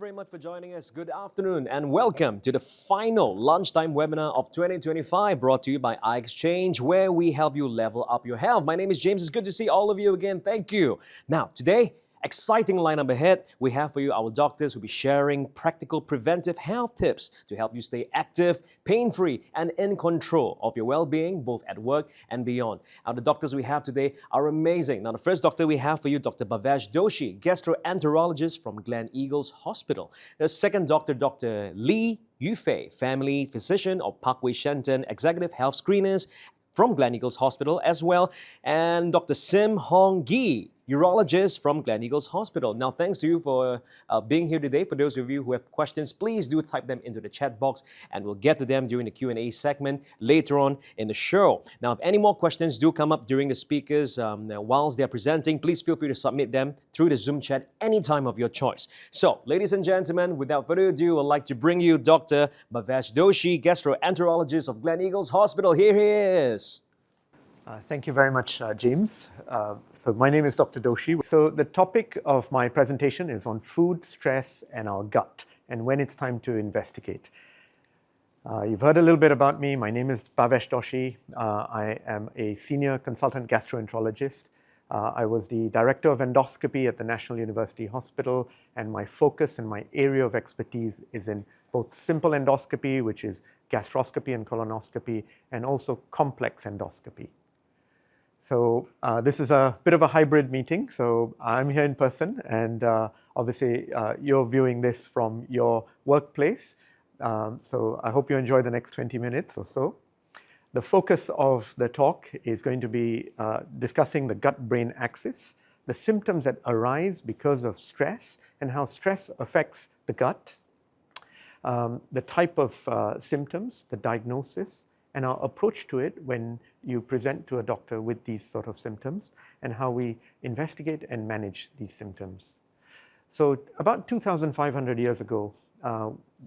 very much for joining us. Good afternoon and welcome to the final lunchtime webinar of 2025 brought to you by iXchange, where we help you level up your health. My name is James. It's good to see all of you again. Thank you. Now, today, exciting lineup ahead. We have for you our doctors who will be sharing practical preventive health tips to help you stay active, pain-free, and in control of your well-being, both at work and beyond. Now, the doctors we have today are amazing. Now, the first doctor we have for you, Dr. Bhavesh Doshi, gastroenterologist from Glen Eagles Hospital. The second doctor, Dr. Lee Yufei, family physician of Parkway Shenton Executive Health Screeners from Glen Eagles Hospital as well, and Dr. Sim Hong Gee, urologist from Glen Eagles Hospital. Now, thanks to you for being here today. For those of you who have questions, please do type them into the chat box and we'll get to them during the Q&A segment later on in the show. Now, if any more questions do come up during the speakers whilst they're presenting, please feel free to submit them through the Zoom chat anytime of your choice. So, ladies and gentlemen, without further ado, I'd like to bring you Dr. Bhavesh Doshi, gastroenterologist of Glen Eagles Hospital. Here he is. Thank you very much, James. So my name is Dr. Doshi. So the topic of my presentation is on food, stress, and our gut, and when it's time to investigate. You've heard a little bit about me. My name is Bhavesh Doshi. I am a senior consultant gastroenterologist. I was the director of endoscopy at the National University Hospital, and my focus and my area of expertise is in both simple endoscopy, which is gastroscopy and colonoscopy, and also complex endoscopy. So this is a bit of a hybrid meeting. So I'm here in person, and obviously you're viewing this from your workplace. So I hope you enjoy the next 20 minutes or so. The focus of the talk is going to be discussing the gut-brain axis, the symptoms that arise because of stress and how stress affects the gut, the type of symptoms, the diagnosis, and our approach to it when you present to a doctor with these sort of symptoms, and how we investigate and manage these symptoms. So about 2,500 years ago,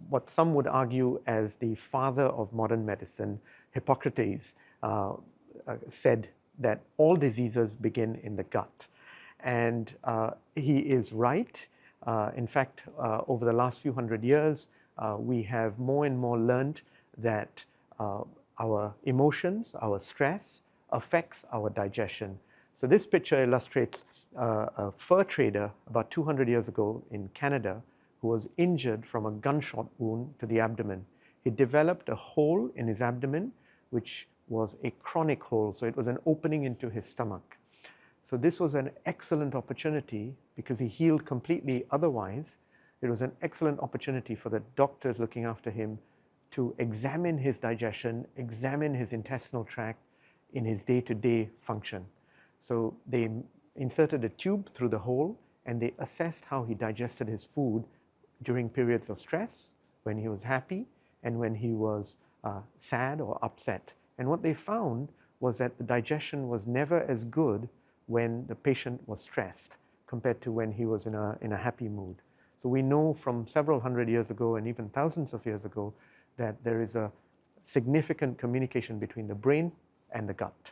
what some would argue as the father of modern medicine, Hippocrates, said that all diseases begin in the gut. And he is right. In fact, over the last few hundred years, we have more and more learned that our emotions, our stress affects our digestion. So this picture illustrates a fur trader about 200 years ago in Canada who was injured from a gunshot wound to the abdomen. He developed a hole in his abdomen, which was a chronic hole. So it was an opening into his stomach. So this was an excellent opportunity because he healed completely otherwise. It was an excellent opportunity for the doctors looking after him to examine his digestion, examine his intestinal tract in his day-to-day function. So they inserted a tube through the hole and they assessed how he digested his food during periods of stress, when he was happy, and when he was sad or upset. And what they found was that the digestion was never as good when the patient was stressed compared to when he was in a happy mood. So we know from several hundred years ago and even thousands of years ago that there is a significant communication between the brain and the gut.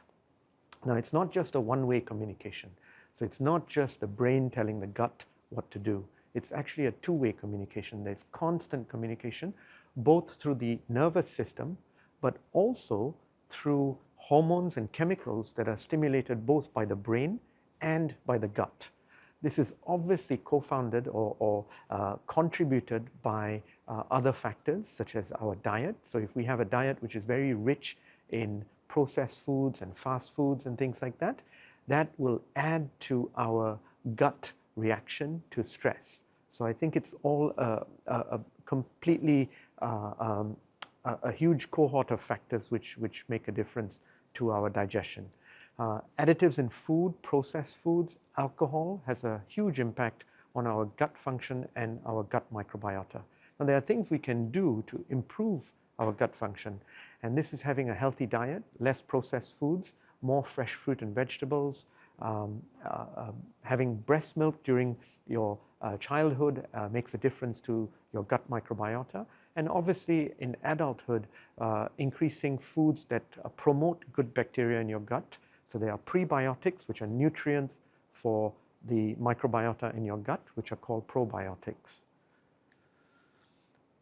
Now, it's not just a one-way communication. So it's not just the brain telling the gut what to do. It's actually a two-way communication. There's constant communication, both through the nervous system, but also through hormones and chemicals that are stimulated both by the brain and by the gut. This is obviously co-founded or contributed by other factors such as our diet. So if we have a diet which is very rich in processed foods and fast foods and things like that, that will add to our gut reaction to stress. So I think it's all a completely a huge cohort of factors which make a difference to our digestion. Additives in food, processed foods, alcohol has a huge impact on our gut function and our gut microbiota. Now, there are things we can do to improve our gut function, and this is having a healthy diet, less processed foods, more fresh fruit and vegetables, having breast milk during your childhood makes a difference to your gut microbiota, and obviously in adulthood, increasing foods that promote good bacteria in your gut. So there are prebiotics, which are nutrients for the microbiota in your gut, which are called probiotics.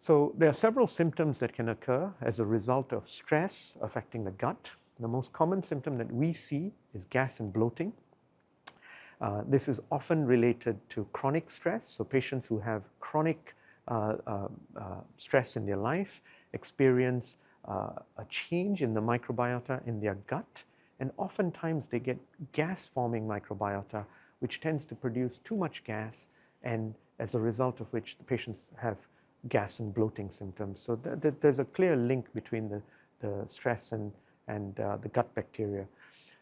So there are several symptoms that can occur as a result of stress affecting the gut. The most common symptom that we see is gas and bloating. This is often related to chronic stress. So patients who have chronic stress in their life experience a change in the microbiota in their gut, and oftentimes they get gas-forming microbiota, which tends to produce too much gas, and as a result of which the patients have gas and bloating symptoms. So there's a clear link between the stress and the gut bacteria.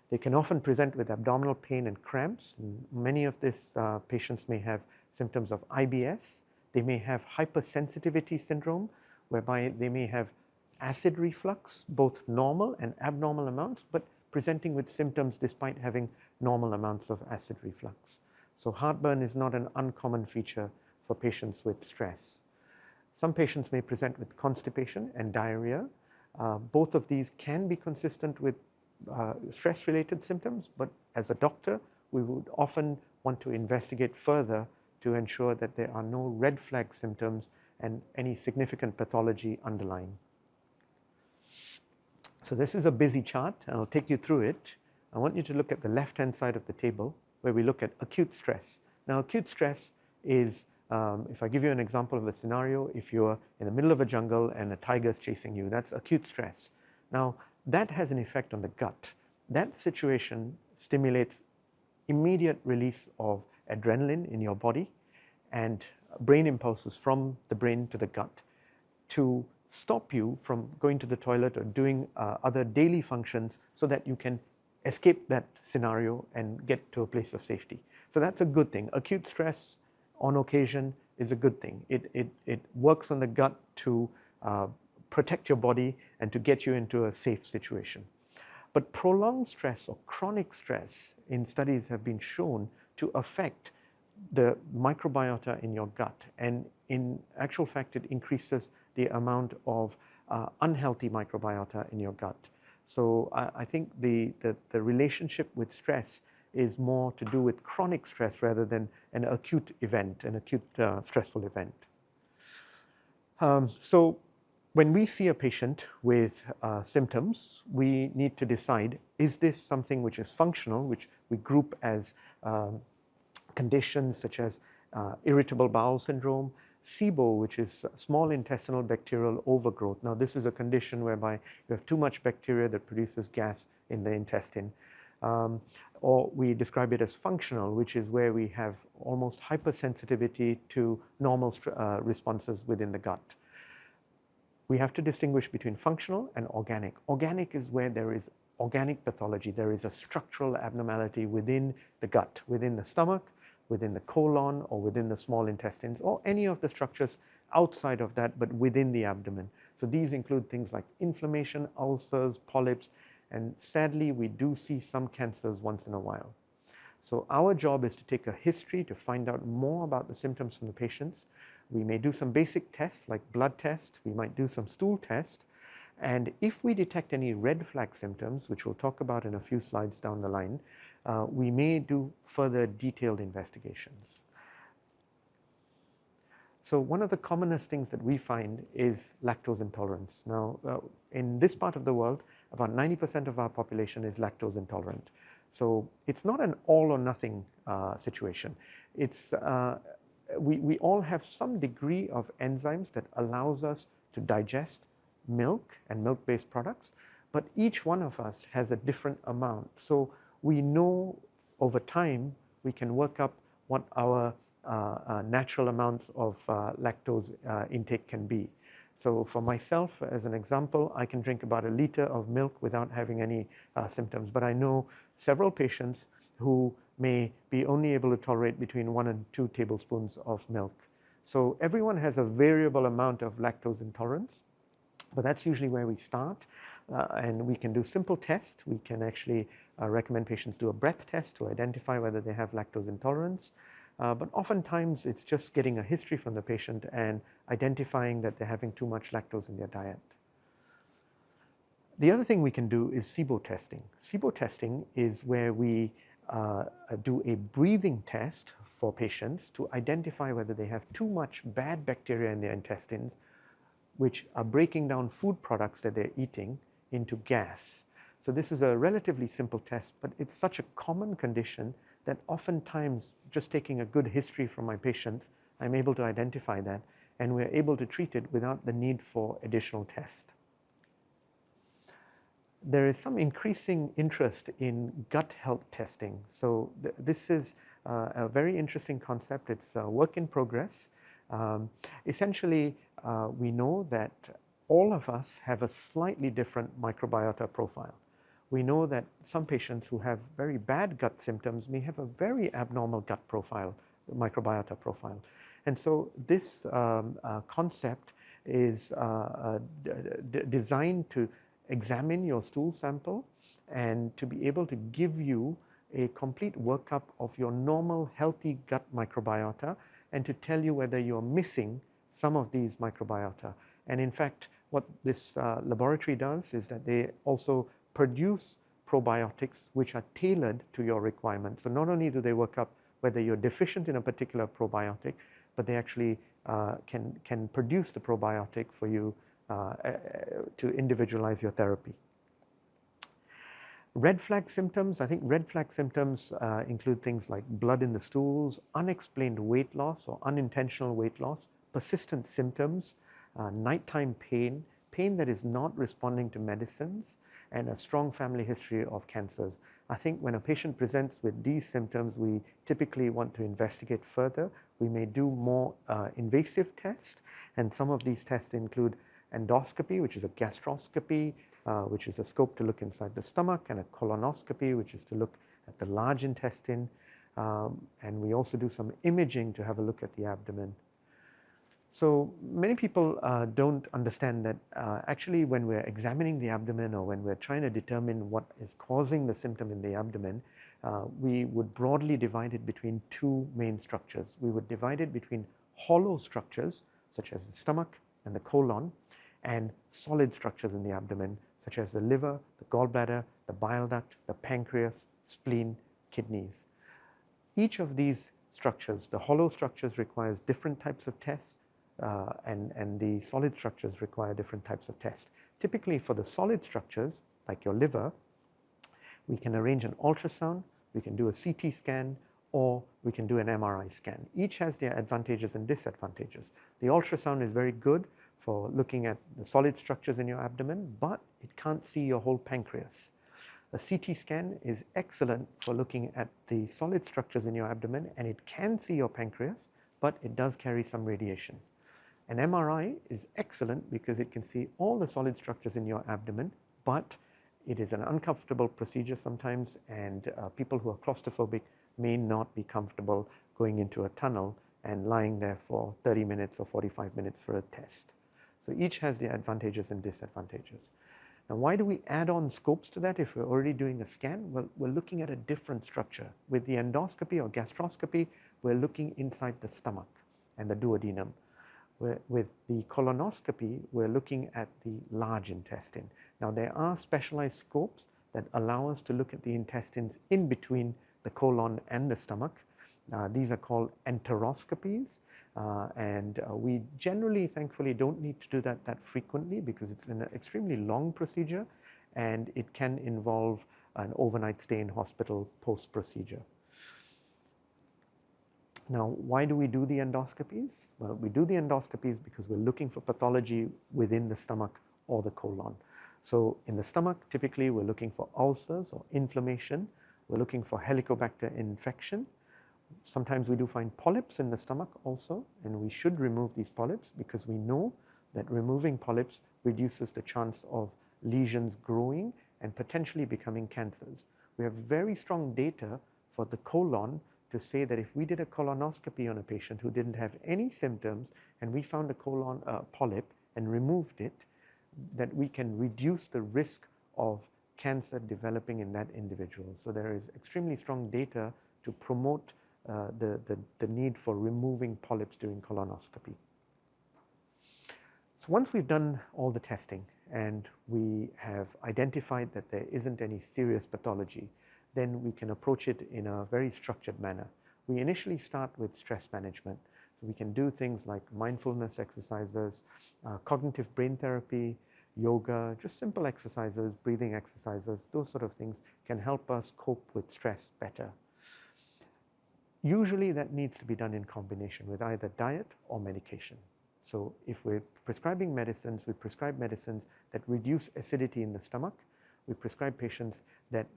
They can often present with abdominal pain and cramps. Many of these patients may have symptoms of IBS. They may have hypersensitivity syndrome, whereby they may have acid reflux, both normal and abnormal amounts, but presenting with symptoms despite having normal amounts of acid reflux. So heartburn is not an uncommon feature for patients with stress. Some patients may present with constipation and diarrhea. Both of these can be consistent with stress-related symptoms, but as a doctor, we would often want to investigate further to ensure that there are no red flag symptoms and any significant pathology underlying. So this is a busy chart, and I'll take you through it. I want you to look at the left-hand side of the table where we look at acute stress. Now, acute stress is, if I give you an example of a scenario, if you're in the middle of a jungle and a tiger is chasing you, that's acute stress. Now, that has an effect on the gut. That situation stimulates immediate release of adrenaline in your body and brain impulses from the brain to the gut to stop you from going to the toilet or doing other daily functions so that you can escape that scenario and get to a place of safety. So that's a good thing. Acute stress on occasion is a good thing. It works on the gut to protect your body and to get you into a safe situation. But prolonged stress or chronic stress in studies have been shown to affect the microbiota in your gut, and in actual fact it increases the amount of unhealthy microbiota in your gut. So I think the relationship with stress is more to do with chronic stress rather than an acute event, an acute stressful event. So when we see a patient with symptoms, we need to decide, is this something which is functional, which we group as conditions such as irritable bowel syndrome, SIBO, which is small intestinal bacterial overgrowth. Now, this is a condition whereby you have too much bacteria that produces gas in the intestine. Or we describe it as functional, which is where we have almost hypersensitivity to normal responses within the gut. We have to distinguish between functional and organic. Organic is where there is organic pathology. There is a structural abnormality within the gut, within the stomach, within the colon, or within the small intestines, or any of the structures outside of that, but within the abdomen. So these include things like inflammation, ulcers, polyps, and sadly, we do see some cancers once in a while. So our job is to take a history to find out more about the symptoms from the patients. We may do some basic tests like blood test, we might do some stool test, and if we detect any red flag symptoms, which we'll talk about in a few slides down the line, we may do further detailed investigations. So one of the commonest things that we find is lactose intolerance. Now, in this part of the world, about 90% of our population is lactose intolerant. So it's not an all or nothing situation. It's, we all have some degree of enzymes that allows us to digest milk and milk-based products, but each one of us has a different amount. So we know over time we can work up what our natural amounts of lactose intake can be. So for myself, as an example, I can drink about 1 liter of milk without having any symptoms, but I know several patients who may be only able to tolerate between 1 and 2 tablespoons of milk. So everyone has a variable amount of lactose intolerance, but that's usually where we start. And we can do simple tests. We can actually recommend patients do a breath test to identify whether they have lactose intolerance. But oftentimes it's just getting a history from the patient and identifying that they're having too much lactose in their diet. The other thing we can do is SIBO testing. SIBO testing is where we do a breathing test for patients to identify whether they have too much bad bacteria in their intestines which are breaking down food products that they're eating into gas. So this is a relatively simple test, but it's such a common condition that oftentimes just taking a good history from my patients, I'm able to identify that, and we're able to treat it without the need for additional tests. There is some increasing interest in gut health testing. So this is a very interesting concept. It's a work in progress. Essentially, we know that all of us have a slightly different microbiota profile. We know that some patients who have very bad gut symptoms may have a very abnormal gut profile, microbiota profile. And so this concept is designed to examine your stool sample and to be able to give you a complete workup of your normal healthy gut microbiota and to tell you whether you're missing some of these microbiota. And in fact, what this laboratory does is that they also produce probiotics which are tailored to your requirements. So not only do they work up whether you're deficient in a particular probiotic, but they actually can produce the probiotic for you to individualize your therapy. Red flag symptoms, I think red flag symptoms include things like blood in the stools, unexplained weight loss or unintentional weight loss, persistent symptoms, nighttime pain, pain that is not responding to medicines, and a strong family history of cancers. I think when a patient presents with these symptoms, we typically want to investigate further. We may do more invasive tests, and some of these tests include endoscopy, which is a gastroscopy, which is a scope to look inside the stomach, and a colonoscopy, which is to look at the large intestine. And we also do some imaging to have a look at the abdomen. So many people don't understand that actually when we're examining the abdomen or when we're trying to determine what is causing the symptom in the abdomen, we would broadly divide it between two main structures. We would divide it between hollow structures, such as the stomach and the colon, and solid structures in the abdomen, such as the liver, the gallbladder, the bile duct, the pancreas, spleen, kidneys. Each of these structures, the hollow structures requires different types of tests, and the solid structures require different types of tests. Typically for the solid structures, like your liver, we can arrange an ultrasound, we can do a CT scan, or we can do an MRI scan. Each has their advantages and disadvantages. The ultrasound is very good for looking at the solid structures in your abdomen, but it can't see your whole pancreas. A CT scan is excellent for looking at the solid structures in your abdomen, and it can see your pancreas, but it does carry some radiation. An MRI is excellent because it can see all the solid structures in your abdomen, but it is an uncomfortable procedure sometimes, and people who are claustrophobic may not be comfortable going into a tunnel and lying there for 30 minutes or 45 minutes for a test. So each has their advantages and disadvantages. Now, why do we add on scopes to that if we're already doing a scan? Well, we're looking at a different structure. With the endoscopy or gastroscopy, we're looking inside the stomach and the duodenum. With the colonoscopy, we're looking at the large intestine. Now, there are specialized scopes that allow us to look at the intestines in between the colon and the stomach. These are called enteroscopies, and we generally, thankfully, don't need to do that frequently because it's an extremely long procedure, and it can involve an overnight stay in hospital post-procedure. Now, why do we do the endoscopies? Well, we do the endoscopies because we're looking for pathology within the stomach or the colon. So in the stomach, typically we're looking for ulcers or inflammation. We're looking for Helicobacter infection. Sometimes we do find polyps in the stomach also, and we should remove these polyps because we know that removing polyps reduces the chance of lesions growing and potentially becoming cancers. We have very strong data for the colon to say that if we did a colonoscopy on a patient who didn't have any symptoms and we found a colon polyp and removed it, that we can reduce the risk of cancer developing in that individual. So there is extremely strong data to promote the need for removing polyps during colonoscopy. So once we've done all the testing and we have identified that there isn't any serious pathology, then we can approach it in a very structured manner. We initially start with stress management. So we can do things like mindfulness exercises, cognitive brain therapy, yoga, just simple exercises, breathing exercises, those sort of things can help us cope with stress better. Usually that needs to be done in combination with either diet or medication. So if we're prescribing medicines, we prescribe medicines that reduce acidity in the stomach. We prescribe patients that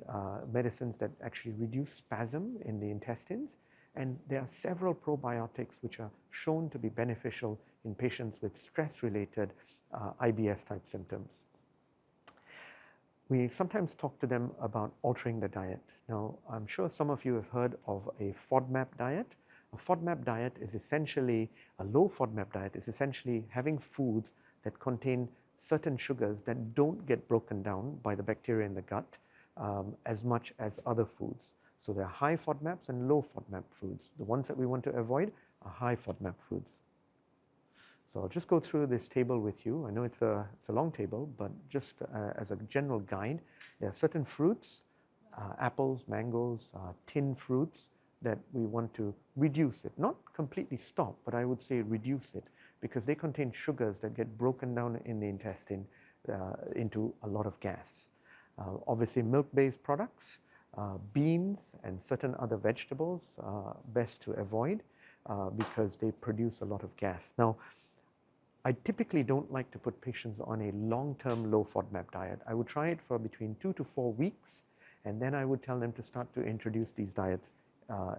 medicines that actually reduce spasm in the intestines. And there are several probiotics which are shown to be beneficial in patients with stress-related IBS type symptoms. We sometimes talk to them about altering the diet. Now, I'm sure some of you have heard of a FODMAP diet. A FODMAP diet is essentially, a low FODMAP diet is essentially having foods that contain certain sugars that don't get broken down by the bacteria in the gut as much as other foods. So there are high FODMAPs and low FODMAP foods. The ones that we want to avoid are high FODMAP foods. So I'll just go through this table with you. I know it's a long table, but just as a general guide, there are certain fruits, apples, mangoes, tin fruits that we want to reduce it. Not completely stop, but I would say reduce it because they contain sugars that get broken down in the intestine into a lot of gas. Obviously milk-based products, beans and certain other vegetables are best to avoid because they produce a lot of gas. Now, I typically don't like to put patients on a long-term low FODMAP diet. I would try it for between 2 to 4 weeks, and then I would tell them to start to introduce these diets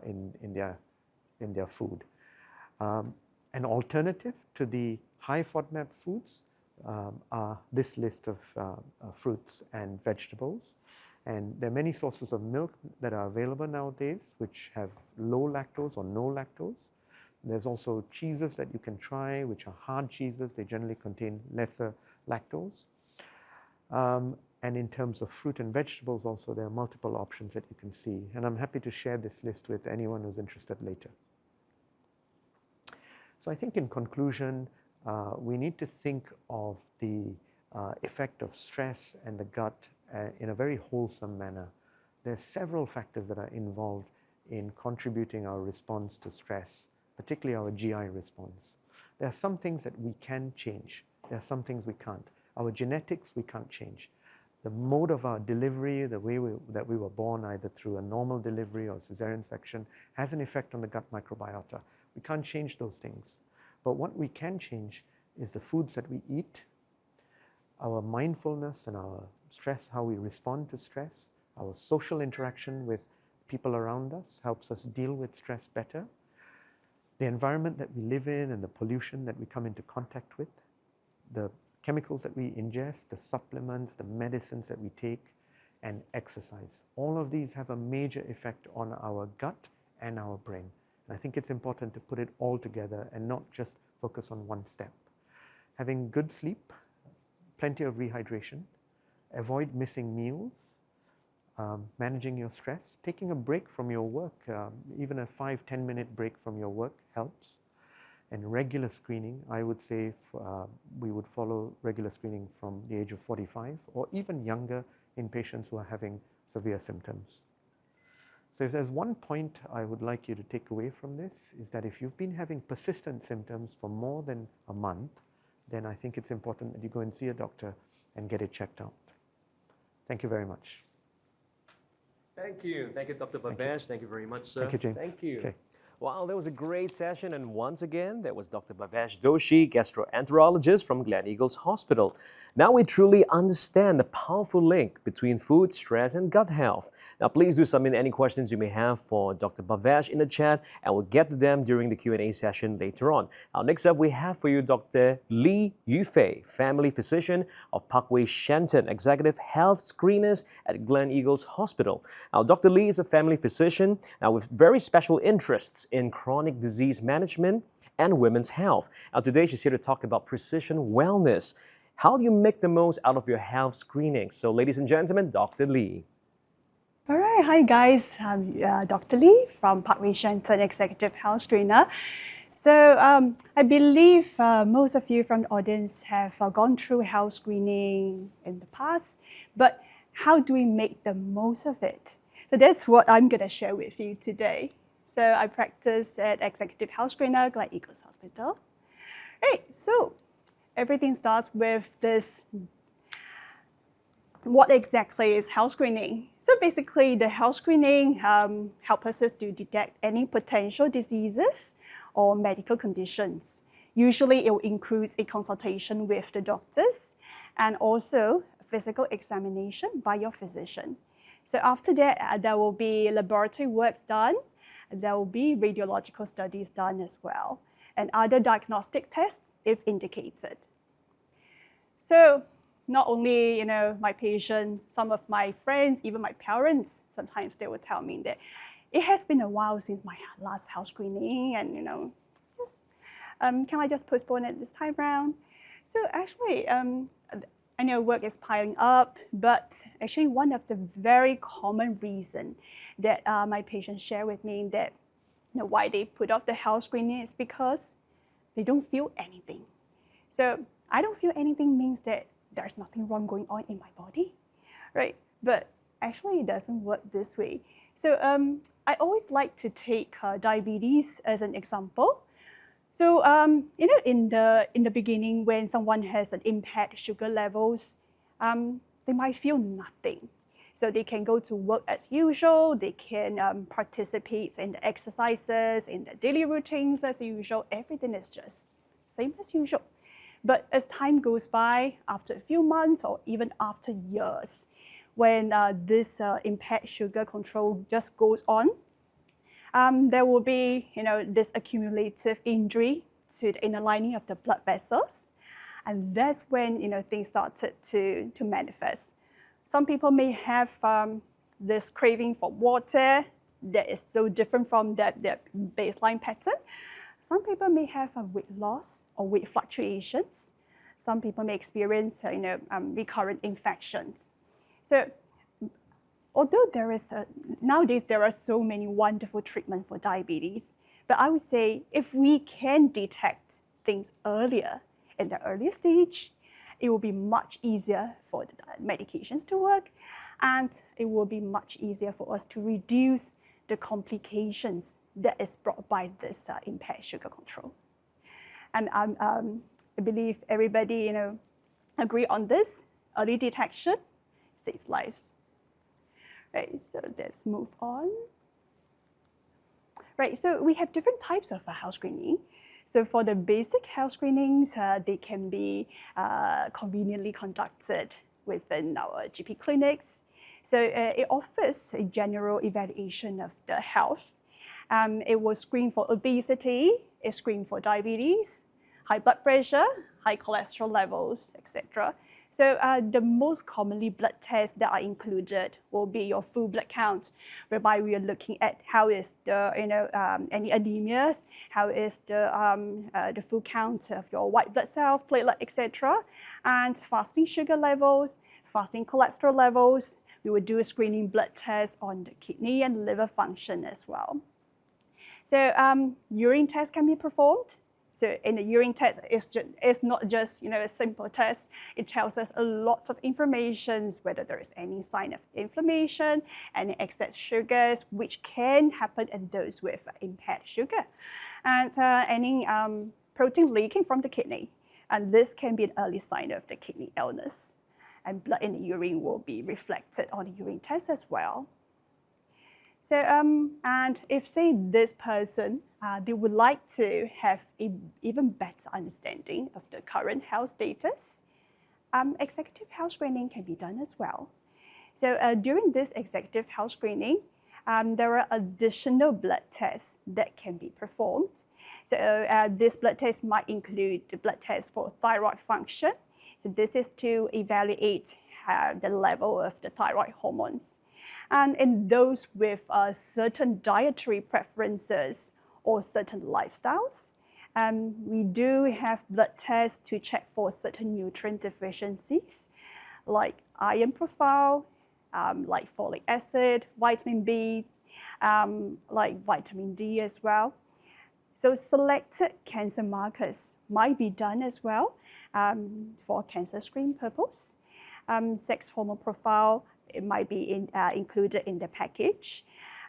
in their food. An alternative to the high FODMAP foods are this list of fruits and vegetables. And there are many sources of milk that are available nowadays which have low lactose or no lactose. There's also cheeses that you can try, which are hard cheeses. They generally contain lesser lactose. And in terms of fruit and vegetables also, there are multiple options that you can see. And I'm happy to share this list with anyone who's interested later. So I think in conclusion, we need to think of the effect of stress and the gut in a very wholesome manner. There are several factors that are involved in contributing our response to stress, particularly our GI response. There are some things that we can change. There are some things we can't. Our genetics we can't change. The mode of our delivery, the way that we were born, either through a normal delivery or cesarean section, has an effect on the gut microbiota. We can't change those things. But what we can change is the foods that we eat, our mindfulness and our stress, how we respond to stress, our social interaction with people around us helps us deal with stress better. The environment that we live in and the pollution that we come into contact with, the chemicals that we ingest, the supplements, the medicines that we take, and exercise. All of these have a major effect on our gut and our brain. And I think it's important to put it all together and not just focus on one step. Having good sleep, plenty of rehydration, avoid missing meals, managing your stress, taking a break from your work, even a 5-10 minute break from your work helps. And regular screening, I would say we would follow regular screening from the age of 45 or even younger in patients who are having severe symptoms. So if there's one point I would like you to take away from this is that if you've been having persistent symptoms for more than a month, then I think it's important that you go and see a doctor and get it checked out. Thank you very much. Thank you, Dr. Bhavesh. Thank you very much, sir. Thank you, James. Thank you. Okay. Wow, that was a great session. And once again, that was Dr. Bhavesh Doshi, gastroenterologist from Gleneagles Hospital. Now we truly understand the powerful link between food, stress, and gut health. Now, please do submit any questions you may have for Dr. Bhavesh in the chat, and we'll get to them during the Q&A session later on. Now, next up, we have for you Dr. Lee Yufei, family physician of Parkway Shenton, executive health screeners at Gleneagles Hospital. Now, Dr. Lee is a family physician with very special interests in chronic disease management and women's health. Now, today she's here to talk about precision wellness. How do you make the most out of your health screening? So, ladies and gentlemen, Dr. Lee. All right, hi guys. I'm Dr. Lee from Parkway Shenton, Executive Health Screener. So I believe most of you from the audience have gone through health screening in the past, but how do we make the most of it? So that's what I'm going to share with you today. So I practice at Executive Health Screener, Glad Eagles Hospital. Right, so everything starts with this. What exactly is health screening? So basically, the health screening helps us to detect any potential diseases or medical conditions. Usually, it will include a consultation with the doctors and also a physical examination by your physician. So after that, there will be laboratory works done. There will be radiological studies done as well, and other diagnostic tests if indicated. So not only, my patient, some of my friends, even my parents, sometimes they will tell me that it has been a while since my last health screening, and just, can I just postpone it this time around? So actually, I know work is piling up, but actually one of the very common reasons that my patients share with me that why they put off the health screening is because they don't feel anything. So I don't feel anything means that there's nothing wrong going on in my body, right? But actually it doesn't work this way. So I always like to take diabetes as an example. So in the beginning, when someone has an impaired sugar levels, they might feel nothing. So they can go to work as usual. They can participate in the exercises, in the daily routines as usual. Everything is just same as usual. But as time goes by, after a few months or even after years, when this impaired sugar control just goes on, there will be this accumulative injury to the inner lining of the blood vessels. And that's when things started to manifest. Some people may have this craving for water that is so different from that baseline pattern. Some people may have a weight loss or weight fluctuations. Some people may experience recurrent infections. So although nowadays there are so many wonderful treatments for diabetes, but I would say if we can detect things earlier, in the earlier stage, it will be much easier for the medications to work, and it will be much easier for us to reduce the complications that is brought by this impaired sugar control. And I believe everybody agree on this. Early detection saves lives. Right, so let's move on. Right, so we have different types of health screening. So for the basic health screenings, they can be conveniently conducted within our GP clinics. So it offers a general evaluation of the health. It will screen for obesity, it screens for diabetes, high blood pressure, high cholesterol levels, etc. So the most commonly blood tests that are included will be your full blood count, whereby we are looking at how is the any anemias, how is the full count of your white blood cells, platelet, etc. And fasting sugar levels, fasting cholesterol levels. We will do a screening blood test on the kidney and liver function as well. So urine test can be performed. So in the urine test, it's not just a simple test. It tells us a lot of information, whether there is any sign of inflammation, any excess sugars, which can happen in those with impaired sugar, and any protein leaking from the kidney. And this can be an early sign of the kidney illness. And blood in the urine will be reflected on the urine test as well. So, and if say this person, they would like to have an even better understanding of the current health status, executive health screening can be done as well. So during this executive health screening, there are additional blood tests that can be performed. So this blood test might include the blood test for thyroid function. So this is to evaluate the level of the thyroid hormones. And in those with certain dietary preferences or certain lifestyles, we do have blood tests to check for certain nutrient deficiencies, like iron profile, like folic acid, vitamin B, like vitamin D as well. So selected cancer markers might be done as well for cancer screen purpose. Sex hormone profile, it might be included in the package.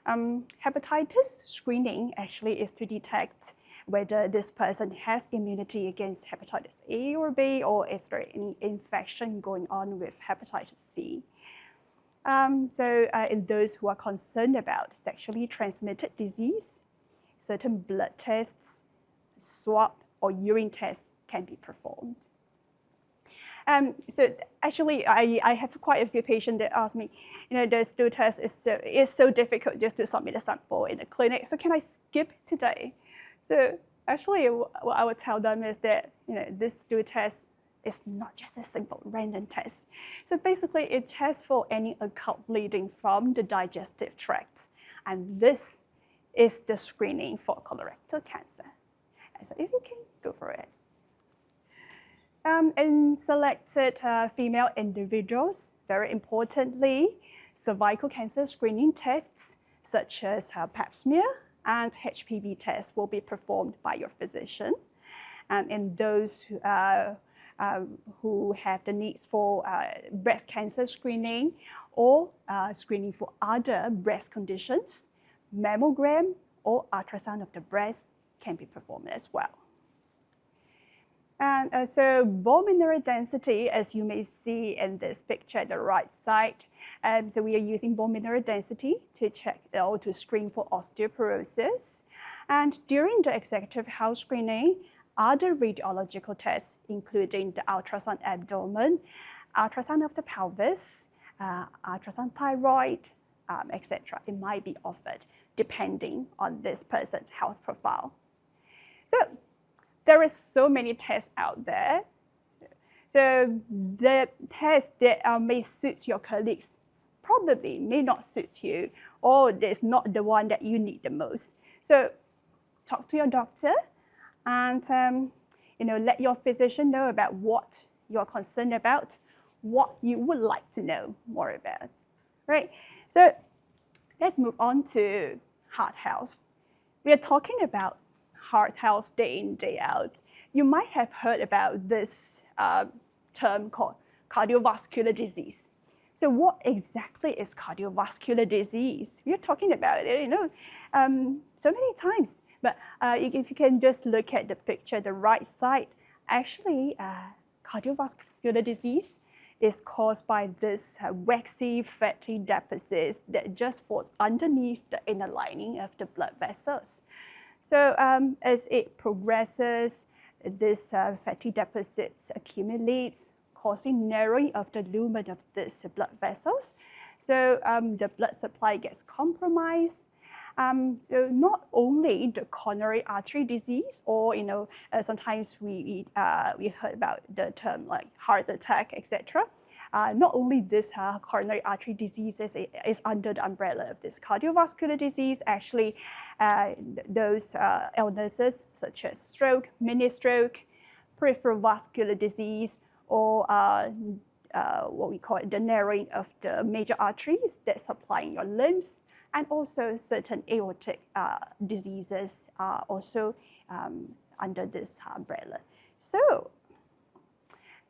Hepatitis screening actually is to detect whether this person has immunity against hepatitis A or B, or is there any infection going on with hepatitis C. In those who are concerned about sexually transmitted disease, certain blood tests, swab, or urine tests can be performed. Actually, I have quite a few patients that ask me, the stool test is so difficult just to submit a sample in the clinic, so can I skip it today? So actually, what I would tell them is that, this stool test is not just a simple random test. So basically, it tests for any occult bleeding from the digestive tract. And this is the screening for colorectal cancer. And so if you can, go for it. In selected female individuals, very importantly, cervical cancer screening tests such as Pap smear and HPV tests will be performed by your physician. And in those who have the needs for breast cancer screening or screening for other breast conditions, mammogram or ultrasound of the breast can be performed as well. And so bone mineral density, as you may see in this picture at the right side, so we are using bone mineral density to check or to screen for osteoporosis. And during the executive health screening, other radiological tests, including the ultrasound abdomen, ultrasound of the pelvis, ultrasound thyroid, etc., it might be offered depending on this person's health profile. So there are so many tests out there. So the test that may suit your colleagues probably may not suit you, or it's not the one that you need the most. So talk to your doctor and let your physician know about what you're concerned about, what you would like to know more about, right? So let's move on to heart health. We are talking about heart health day in, day out. You might have heard about this term called cardiovascular disease. So what exactly is cardiovascular disease? We're talking about it, so many times. But if you can just look at the picture, the right side, actually, cardiovascular disease is caused by this waxy fatty deposits that just falls underneath the inner lining of the blood vessels. So as it progresses, this fatty deposits accumulates, causing narrowing of the lumen of these blood vessels. So the blood supply gets compromised. So not only the coronary artery disease, or sometimes we heard about the term like heart attack, etc. Not only this coronary artery disease is under the umbrella of this cardiovascular disease. Actually, those illnesses such as stroke, mini stroke, peripheral vascular disease, or what we call the narrowing of the major arteries that supplying your limbs, and also certain aortic diseases are also under this umbrella. So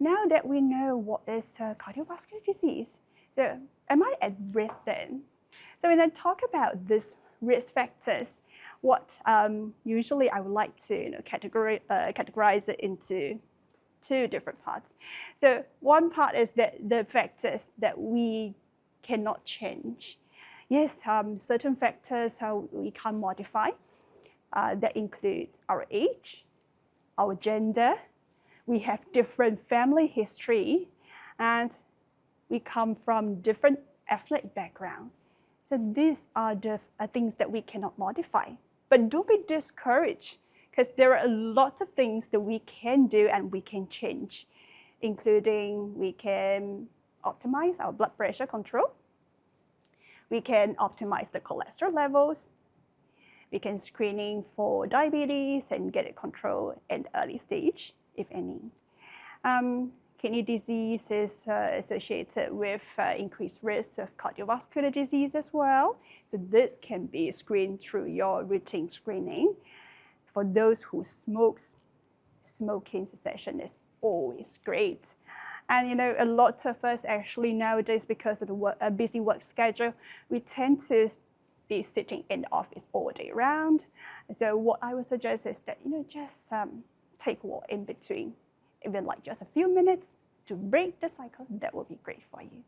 now that we know what is cardiovascular disease, so am I at risk then? So when I talk about these risk factors, what usually I would like to categorize it into two different parts. So one part is that the factors that we cannot change. Yes, certain factors we can't modify. That include our age, our gender. We have different family history, and we come from different ethnic background. So these are the things that we cannot modify. But don't be discouraged, because there are a lot of things that we can do and we can change, including we can optimize our blood pressure control. We can optimize the cholesterol levels. We can screening for diabetes and get it controlled at the early stage, if any. Kidney disease is associated with increased risk of cardiovascular disease as well. So this can be screened through your routine screening. For those who smoke, smoking cessation is always great. And a lot of us actually nowadays, because of the busy work schedule, we tend to be sitting in the office all day round. So what I would suggest is that, just take a walk in between, even like just a few minutes to break the cycle. That will be great for you.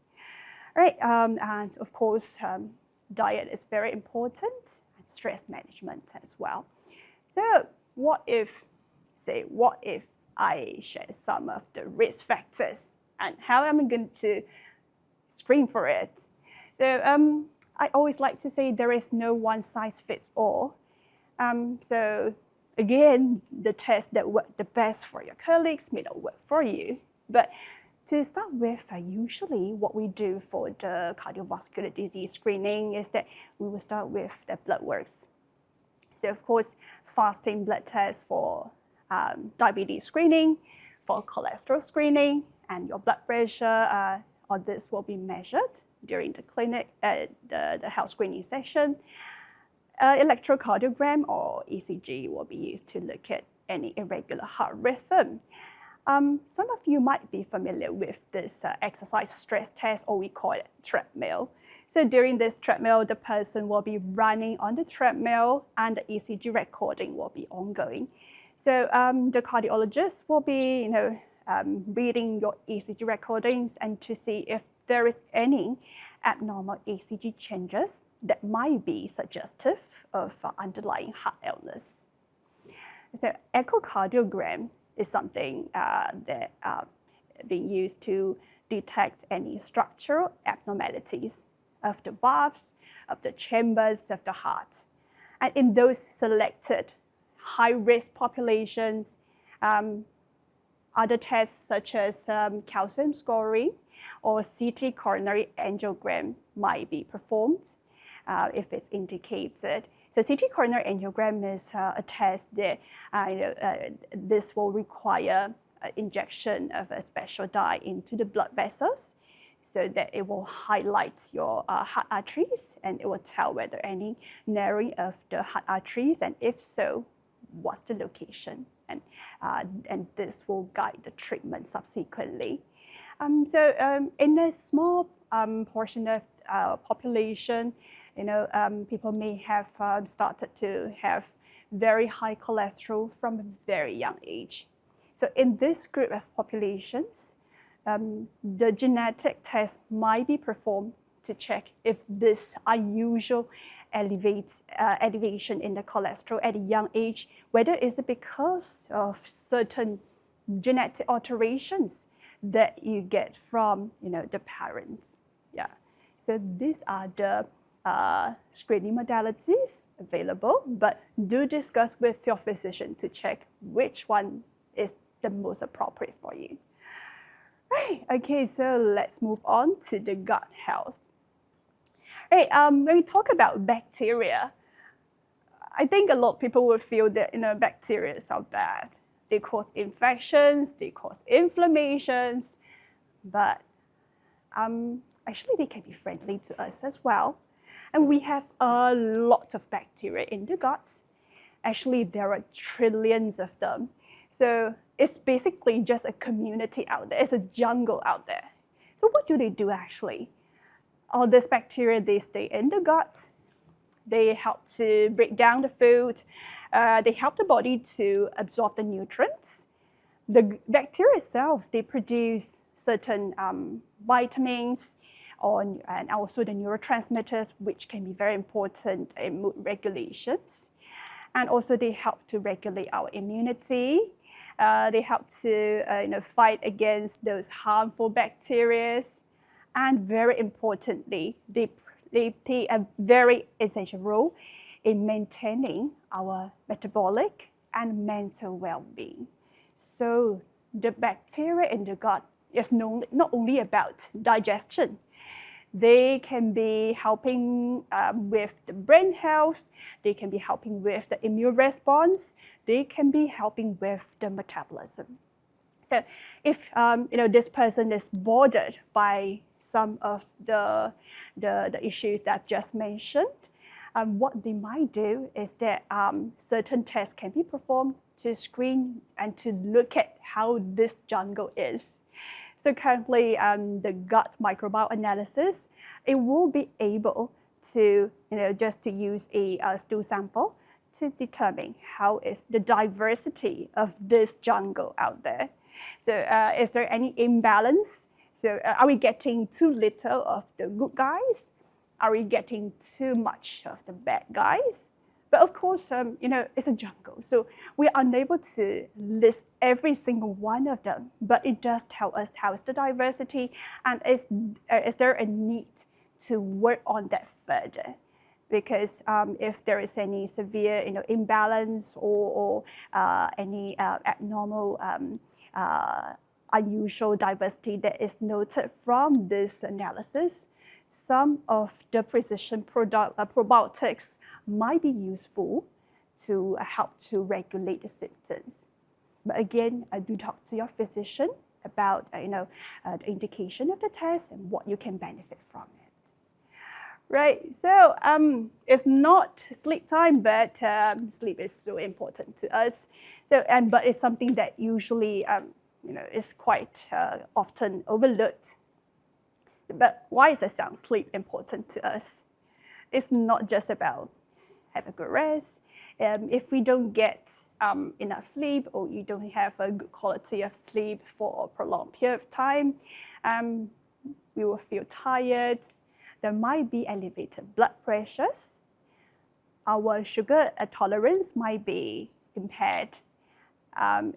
All right, and of course, diet is very important, and stress management as well. So what if I share some of the risk factors and how am I going to screen for it? So I always like to say there is no one size fits all. So again, the test that work the best for your colleagues may not work for you. But to start with, usually what we do for the cardiovascular disease screening is that we will start with the blood works. So of course, fasting blood tests for diabetes screening, for cholesterol screening, and your blood pressure, all this will be measured during the clinic, the health screening session. Electrocardiogram or ECG will be used to look at any irregular heart rhythm. Some of you might be familiar with this exercise stress test, or we call it treadmill. So during this treadmill, the person will be running on the treadmill and the ECG recording will be ongoing. So the cardiologist will be, reading your ECG recordings and to see if there is any abnormal ECG changes that might be suggestive of underlying heart illness. So echocardiogram is something that being used to detect any structural abnormalities of the valves, of the chambers of the heart. And in those selected high-risk populations, other tests such as calcium scoring or CT coronary angiogram might be performed if it's indicated. So CT coronary angiogram is a test that this will require injection of a special dye into the blood vessels so that it will highlight your heart arteries and it will tell whether any narrowing of the heart arteries, and if so, what's the location, and this will guide the treatment subsequently. So in a small portion of population, people may have started to have very high cholesterol from a very young age. So in this group of populations, the genetic test might be performed to check if this unusual elevation in the cholesterol at a young age, whether it's because of certain genetic alterations that you get from the parents. Yeah. So these are the screening modalities available, but do discuss with your physician to check which one is the most appropriate for you. Right, okay, so let's move on to the gut health. Right, when we talk about bacteria, I think a lot of people will feel that bacteria are bad. They cause infections, they cause inflammations, but actually they can be friendly to us as well. And we have a lot of bacteria in the gut. Actually, there are trillions of them. So it's basically just a community out there. It's a jungle out there. So what do they do actually? All these bacteria, they stay in the gut. They help to break down the food. They help the body to absorb the nutrients. The bacteria itself, they produce certain vitamins and also the neurotransmitters, which can be very important in mood regulations. And also they help to regulate our immunity. They help to fight against those harmful bacteria. And very importantly, they play a very essential role in maintaining our metabolic and mental well-being. So the bacteria in the gut is not only about digestion. They can be helping with the brain health. They can be helping with the immune response. They can be helping with the metabolism. So if this person is bothered by some of the issues that I've just mentioned, what they might do is that certain tests can be performed to screen and to look at how this jungle is. So currently, the gut microbiome analysis, it will be able to, just to use a stool sample to determine how is the diversity of this jungle out there. So is there any imbalance? So are we getting too little of the good guys? Are we getting too much of the bad guys? But of course, it's a jungle, so we're unable to list every single one of them, but it does tell us how is the diversity, and is there a need to work on that further? Because if there is any severe imbalance or any abnormal, unusual diversity that is noted from this analysis, some of the precision probiotics might be useful to help to regulate the symptoms. But again, do talk to your physician about the indication of the test and what you can benefit from it. Right, so it's not sleep time, but sleep is so important to us. So, but it's something that usually is quite often overlooked. But why is sound sleep important to us? It's not just about have a good rest. If we don't get enough sleep, or you don't have a good quality of sleep for a prolonged period of time, we will feel tired. There might be elevated blood pressures. Our sugar tolerance might be impaired.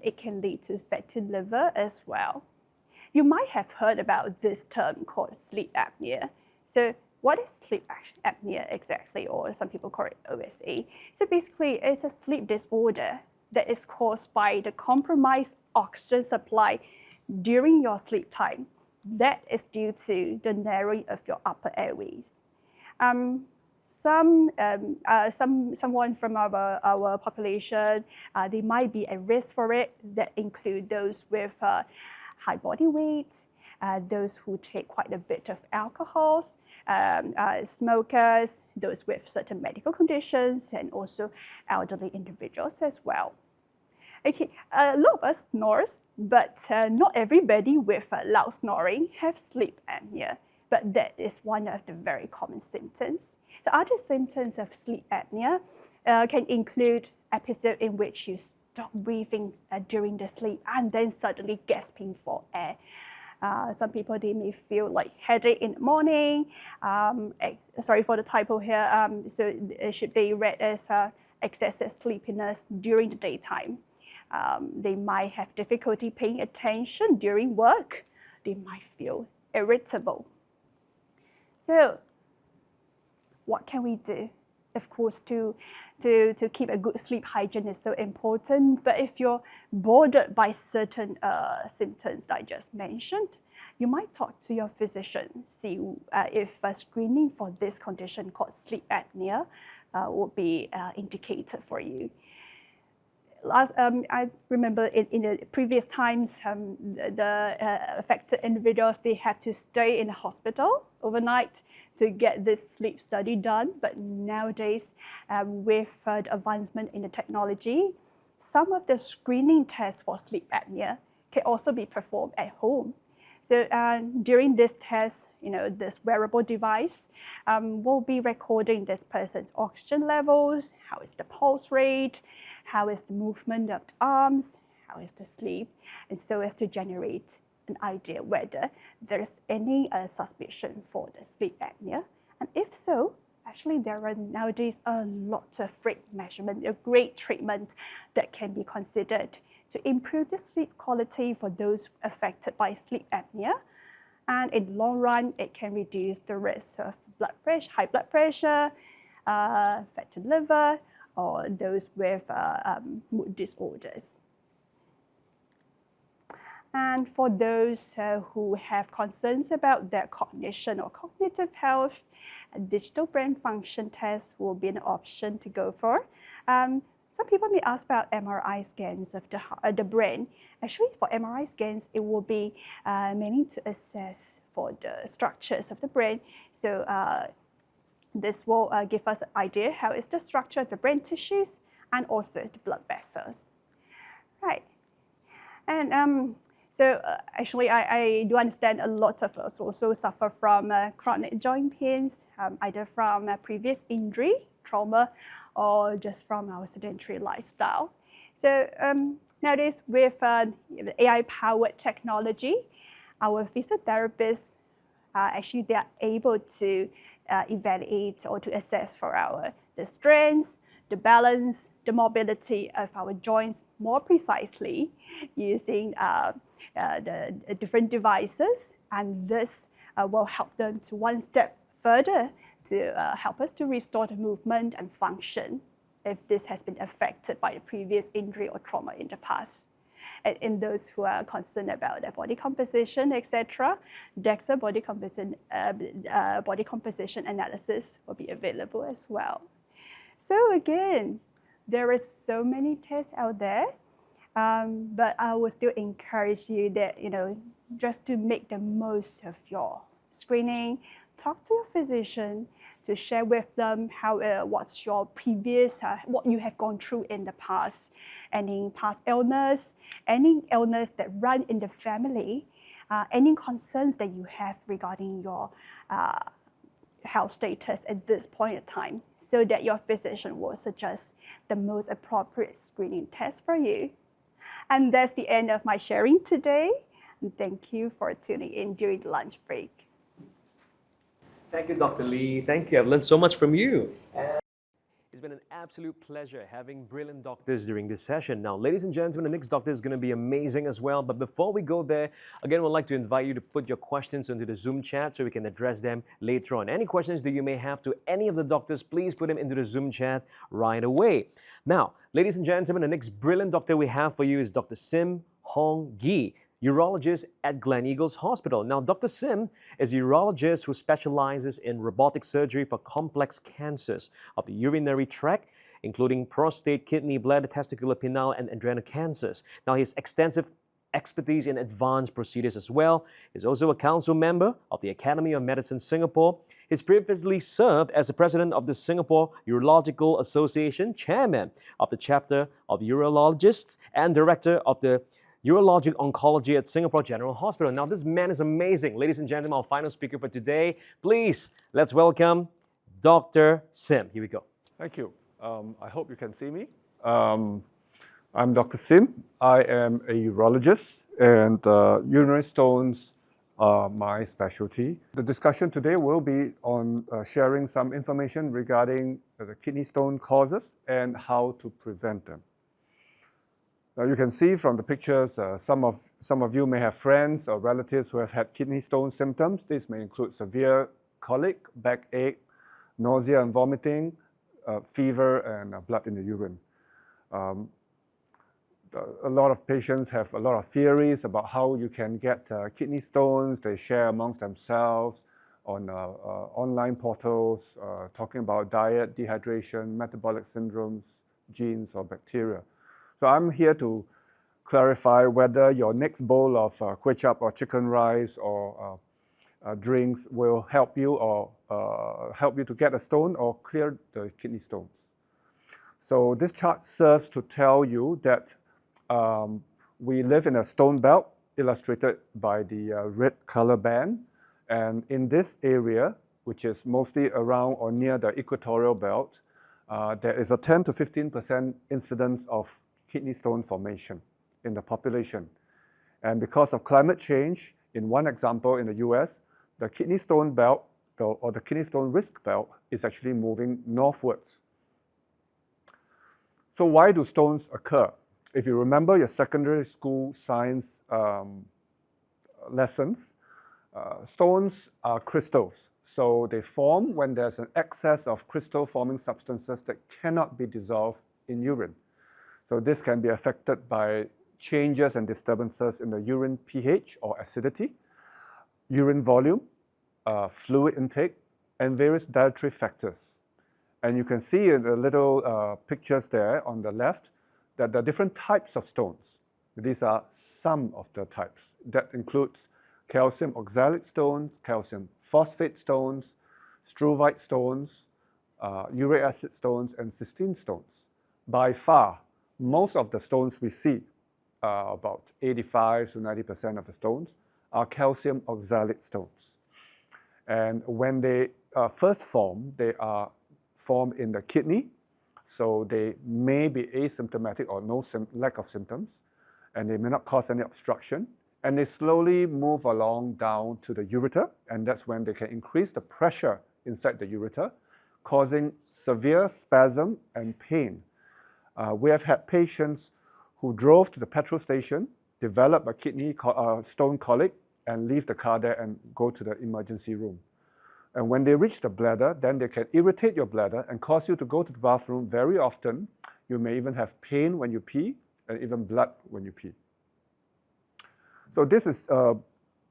It can lead to fatty liver as well. You might have heard about this term called sleep apnea. So what is sleep apnea exactly, or some people call it OSA? So basically, it's a sleep disorder that is caused by the compromised oxygen supply during your sleep time. That is due to the narrowing of your upper airways. Someone from our population, they might be at risk for it. That include those with high body weight, those who take quite a bit of alcohols, smokers, those with certain medical conditions, and also elderly individuals as well. Okay, a lot of us snores, but not everybody with loud snoring have sleep apnea. But that is one of the very common symptoms. The other symptoms of sleep apnea can include episodes in which you stop breathing during the sleep and then suddenly gasping for air. Some people, they may feel like headache in the morning. Sorry for the typo here. So it should be read as excessive sleepiness during the daytime. They might have difficulty paying attention during work. They might feel irritable. So what can we do? Of course, to keep a good sleep hygiene is so important. But if you're bothered by certain symptoms that I just mentioned, you might talk to your physician, see if screening for this condition called sleep apnea would be indicated for you. I remember in the previous times, the affected individuals, they had to stay in the hospital overnight to get this sleep study done. But nowadays, with the advancement in the technology, some of the screening tests for sleep apnea can also be performed at home. So during this test, this wearable device will be recording this person's oxygen levels, how is the pulse rate, how is the movement of the arms, how is the sleep, and so as to generate an idea whether there's any suspicion for the sleep apnea. And if so, actually there are nowadays a lot of great measurement, a great treatment that can be considered to improve the sleep quality for those affected by sleep apnea. And in the long run, it can reduce the risk of high blood pressure, fatty liver, or those with mood disorders. And for those who have concerns about their cognition or cognitive health, a digital brain function test will be an option to go for. Some people may ask about MRI scans of the brain. Actually, for MRI scans, it will be mainly to assess for the structures of the brain. So this will give us an idea how is the structure of the brain tissues and also the blood vessels. Right. And So actually, I do understand a lot of us also suffer from chronic joint pains, either from previous injury, trauma, or just from our sedentary lifestyle. So nowadays, with AI-powered technology, our physiotherapists actually they are able to evaluate or to assess for the strengths, the balance, the mobility of our joints more precisely using the different devices, and this will help them to one step further to help us to restore the movement and function if this has been affected by the previous injury or trauma in the past. And in those who are concerned about their body composition, etc., DEXA body composition analysis will be available as well. So again, there are so many tests out there, but I will still encourage you that, just to make the most of your screening, talk to your physician to share with them what's your previous, what you have gone through in the past, any past illness, any illness that run in the family, any concerns that you have regarding your health status at this point in time, so that your physician will suggest the most appropriate screening test for you. And that's the end of my sharing today. And thank you for tuning in during the lunch break. Thank you, Dr. Lee. Thank you. I've learned so much from you. It's been an absolute pleasure having brilliant doctors during this session. Now, ladies and gentlemen, the next doctor is going to be amazing as well. But before we go there, again, we'd like to invite you to put your questions into the Zoom chat so we can address them later on. Any questions that you may have to any of the doctors, please put them into the Zoom chat right away. Now, ladies and gentlemen, the next brilliant doctor we have for you is Dr. Sim Hong Gee, urologist at Gleneagles Hospital. Now, Dr. Sim is a urologist who specializes in robotic surgery for complex cancers of the urinary tract, including prostate, kidney, bladder, testicular, penile, and adrenal cancers. Now, he has extensive expertise in advanced procedures as well. He's also a council member of the Academy of Medicine Singapore. He's previously served as the president of the Singapore Urological Association, chairman of the chapter of urologists, and director of the Urologic Oncology at Singapore General Hospital. Now, this man is amazing. Ladies and gentlemen, our final speaker for today, please, let's welcome Dr. Sim. Here we go. Thank you. I hope you can see me. I'm Dr. Sim. I am a urologist, and urinary stones are my specialty. The discussion today will be on sharing some information regarding the kidney stone causes and how to prevent them. Now, you can see from the pictures, some of you may have friends or relatives who have had kidney stone symptoms. This may include severe colic, backache, nausea and vomiting, fever, and blood in the urine. A lot of patients have a lot of theories about how you can get kidney stones. They share amongst themselves on online portals, talking about diet, dehydration, metabolic syndromes, genes, or bacteria. So I'm here to clarify whether your next bowl of kway chap or chicken rice or drinks will help you or help you to get a stone or clear the kidney stones. So this chart serves to tell you that we live in a stone belt illustrated by the red color band. And in this area, which is mostly around or near the equatorial belt, there is a 10 to 15% incidence of kidney stone formation in the population. And because of climate change, in one example in the US, the kidney stone belt or the kidney stone risk belt is actually moving northwards. So why do stones occur? If you remember your secondary school science lessons, stones are crystals. So they form when there's an excess of crystal-forming substances that cannot be dissolved in urine. So this can be affected by changes and disturbances in the urine pH or acidity, urine volume, fluid intake, and various dietary factors. And you can see in the little pictures there on the left that there are different types of stones. These are some of the types. That includes calcium oxalate stones, calcium phosphate stones, struvite stones, uric acid stones, and cystine stones. By far, most of the stones we see about 85 to 90% of the stones, are calcium oxalate stones. And when they first form, they are formed in the kidney, so they may be asymptomatic or no lack of symptoms, and they may not cause any obstruction. And they slowly move along down to the ureter, and that's when they can increase the pressure inside the ureter, causing severe spasm and pain. We have had patients who drove to the petrol station, develop a kidney stone colic, and leave the car there and go to the emergency room. And when they reach the bladder, then they can irritate your bladder and cause you to go to the bathroom very often. You may even have pain when you pee and even blood when you pee. So this is a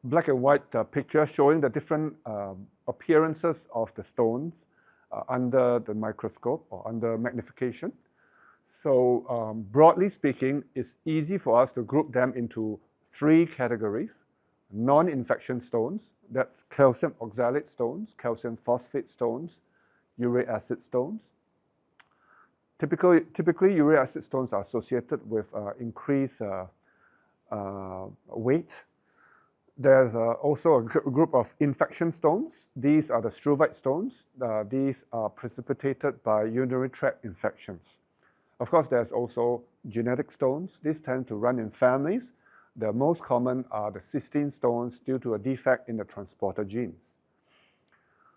black and white picture showing the different appearances of the stones under the microscope or under magnification. So broadly speaking, it's easy for us to group them into 3 categories. Non-infection stones, that's calcium oxalate stones, calcium phosphate stones, uric acid stones. Typically uric acid stones are associated with increased weight. There's also a group of infection stones. These are the struvite stones. These are precipitated by urinary tract infections. Of course, there's also genetic stones. These tend to run in families. The most common are the cystine stones due to a defect in the transporter genes.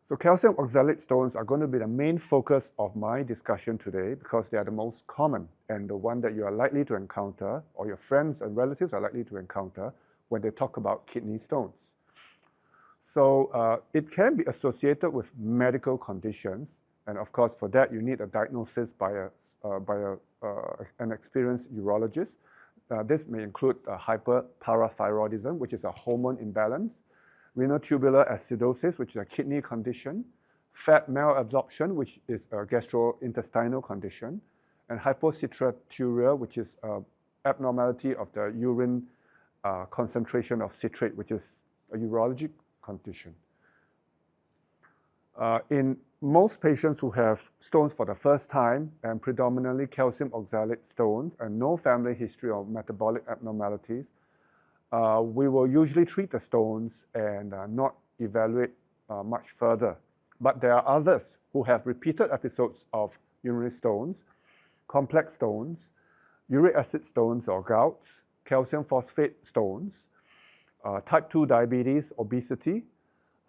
So calcium oxalate stones are going to be the main focus of my discussion today because they are the most common and the one that you are likely to encounter, or your friends and relatives are likely to encounter when they talk about kidney stones. So it can be associated with medical conditions, and of course for that you need a diagnosis by an experienced urologist. This may include hyperparathyroidism, which is a hormone imbalance, renal tubular acidosis, which is a kidney condition, fat malabsorption, which is a gastrointestinal condition, and hypocitraturia, which is an abnormality of the urine concentration of citrate, which is a urologic condition. In most patients who have stones for the first time, and predominantly calcium oxalate stones, and no family history of metabolic abnormalities, we will usually treat the stones and not evaluate much further. But there are others who have repeated episodes of urinary stones, complex stones, uric acid stones or gout, calcium phosphate stones, type 2 diabetes, obesity,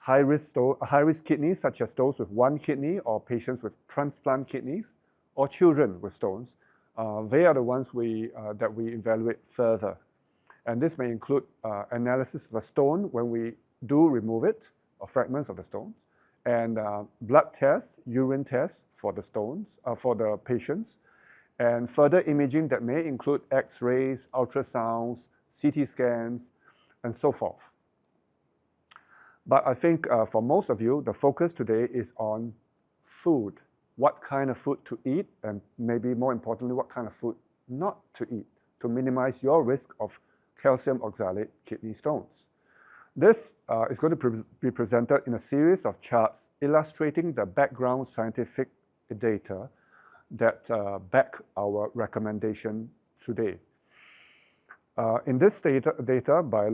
high-risk kidneys, such as those with 1 kidney or patients with transplant kidneys, or children with stones. They are the ones that we evaluate further. And this may include analysis of the stone when we do remove it, or fragments of the stones, and blood tests, urine tests for the stones, for the patients, and further imaging that may include X-rays, ultrasounds, CT scans, and so forth. But I think for most of you, the focus today is on food. What kind of food to eat, and maybe more importantly, what kind of food not to eat to minimize your risk of calcium oxalate kidney stones. This is going to be presented in a series of charts illustrating the background scientific data that back our recommendation today. In this paper by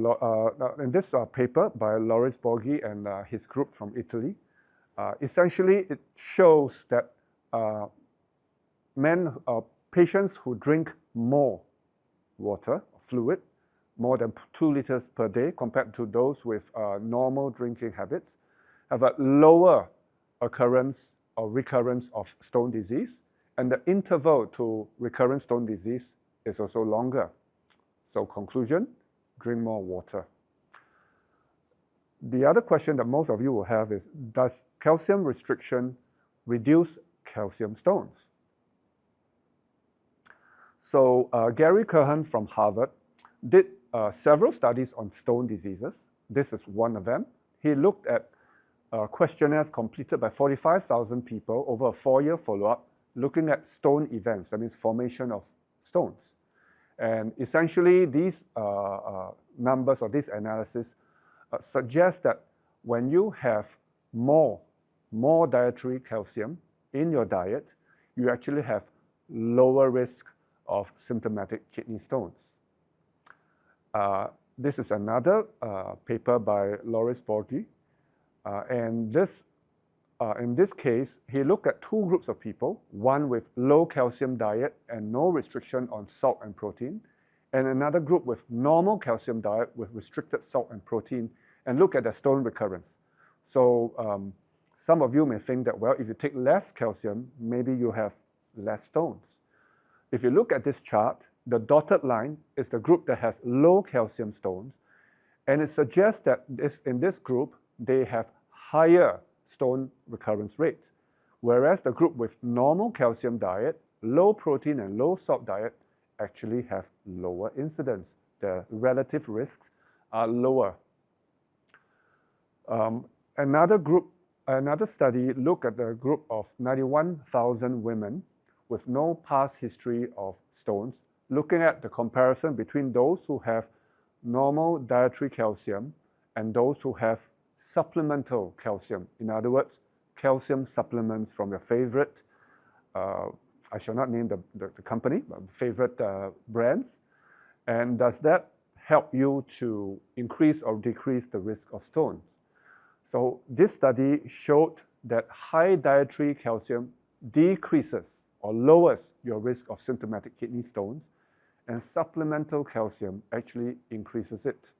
Loris Borghi and his group from Italy, essentially it shows that patients who drink more water, fluid, more than 2 liters per day compared to those with normal drinking habits, have a lower occurrence or recurrence of stone disease, and the interval to recurrent stone disease is also longer. So conclusion, drink more water. The other question that most of you will have is, does calcium restriction reduce calcium stones? So Gary Curhan from Harvard did several studies on stone diseases. This is one of them. He looked at questionnaires completed by 45,000 people over a 4-year follow-up, looking at stone events, that means formation of stones. And essentially, these numbers or this analysis suggest that when you have more dietary calcium in your diet, you actually have lower risk of symptomatic kidney stones. This is another paper by Loris Borgi. And in this case, he looked at two groups of people, one with low calcium diet and no restriction on salt and protein, and another group with normal calcium diet with restricted salt and protein, and look at the stone recurrence. So some of you may think that, well, if you take less calcium, maybe you have less stones. If you look at this chart, the dotted line is the group that has low calcium stones, and it suggests that in this group, they have higher stone recurrence rate, whereas the group with normal calcium diet, low protein and low salt diet actually have lower incidence. The relative risks are lower. Another study looked at the group of 91,000 women with no past history of stones, looking at the comparison between those who have normal dietary calcium and those who have supplemental calcium. In other words, calcium supplements from your favorite, I shall not name the company, but favorite brands. And does that help you to increase or decrease the risk of stones? So this study showed that high dietary calcium decreases or lowers your risk of symptomatic kidney stones, and supplemental calcium actually increases it.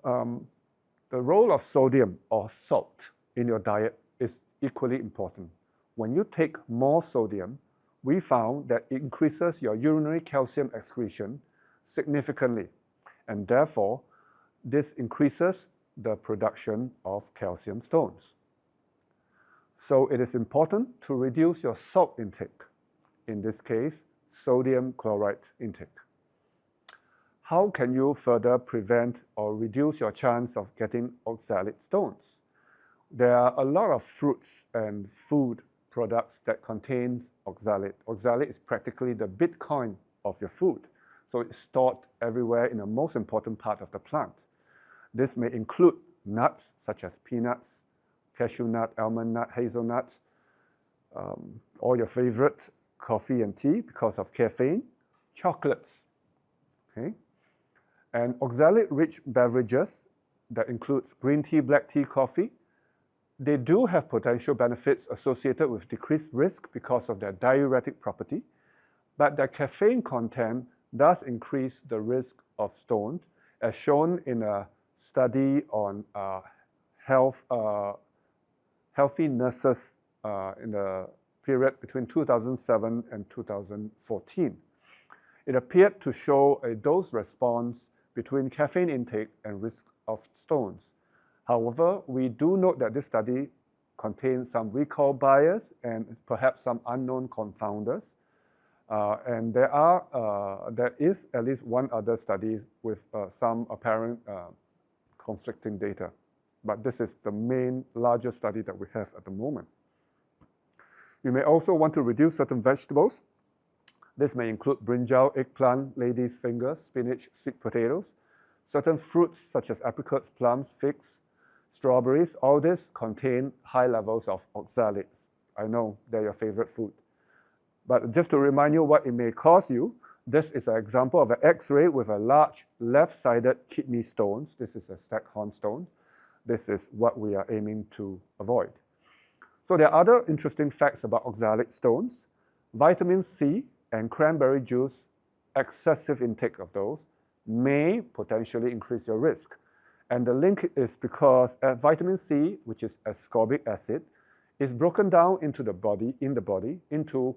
The role of sodium or salt in your diet is equally important. When you take more sodium, we found that it increases your urinary calcium excretion significantly, and therefore this increases the production of calcium stones. So it is important to reduce your salt intake, in this case, sodium chloride intake. How can you further prevent or reduce your chance of getting oxalate stones? There are a lot of fruits and food products that contain oxalate. Oxalate is practically the Bitcoin of your food, so it's stored everywhere in the most important part of the plant. This may include nuts such as peanuts, cashew nut, almond nut, hazelnut, all your favorite coffee and tea because of caffeine, chocolates, okay? And oxalate-rich beverages that includes green tea, black tea, coffee, they do have potential benefits associated with decreased risk because of their diuretic property, but their caffeine content does increase the risk of stones, as shown in a study on healthy nurses in the period between 2007 and 2014. It appeared to show a dose response between caffeine intake and risk of stones. However, we do note that this study contains some recall bias and perhaps some unknown confounders. And there is at least one other study with some apparent conflicting data. But this is the main largest study that we have at the moment. You may also want to reduce certain vegetables. This may include brinjal, eggplant, lady's fingers, spinach, sweet potatoes. Certain fruits such as apricots, plums, figs, strawberries, all this contain high levels of oxalates. I know they're your favorite food. But just to remind you what it may cause you, this is an example of an X-ray with a large left-sided kidney stones. This is a Staghorn stone. This is what we are aiming to avoid. So there are other interesting facts about oxalate stones. Vitamin C and cranberry juice, excessive intake of those, may potentially increase your risk. And the link is because vitamin C, which is ascorbic acid, is broken down into the body into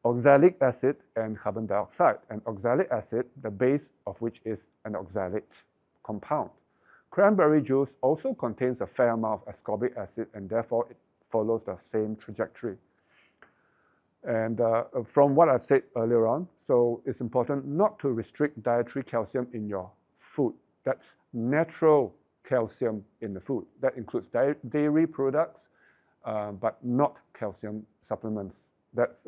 oxalic acid and carbon dioxide. And oxalic acid, the base of which is an oxalate compound. Cranberry juice also contains a fair amount of ascorbic acid, and therefore it follows the same trajectory. And from what I said earlier on, so it's important not to restrict dietary calcium in your food. That's natural calcium in the food. That includes dairy products, but not calcium supplements. That's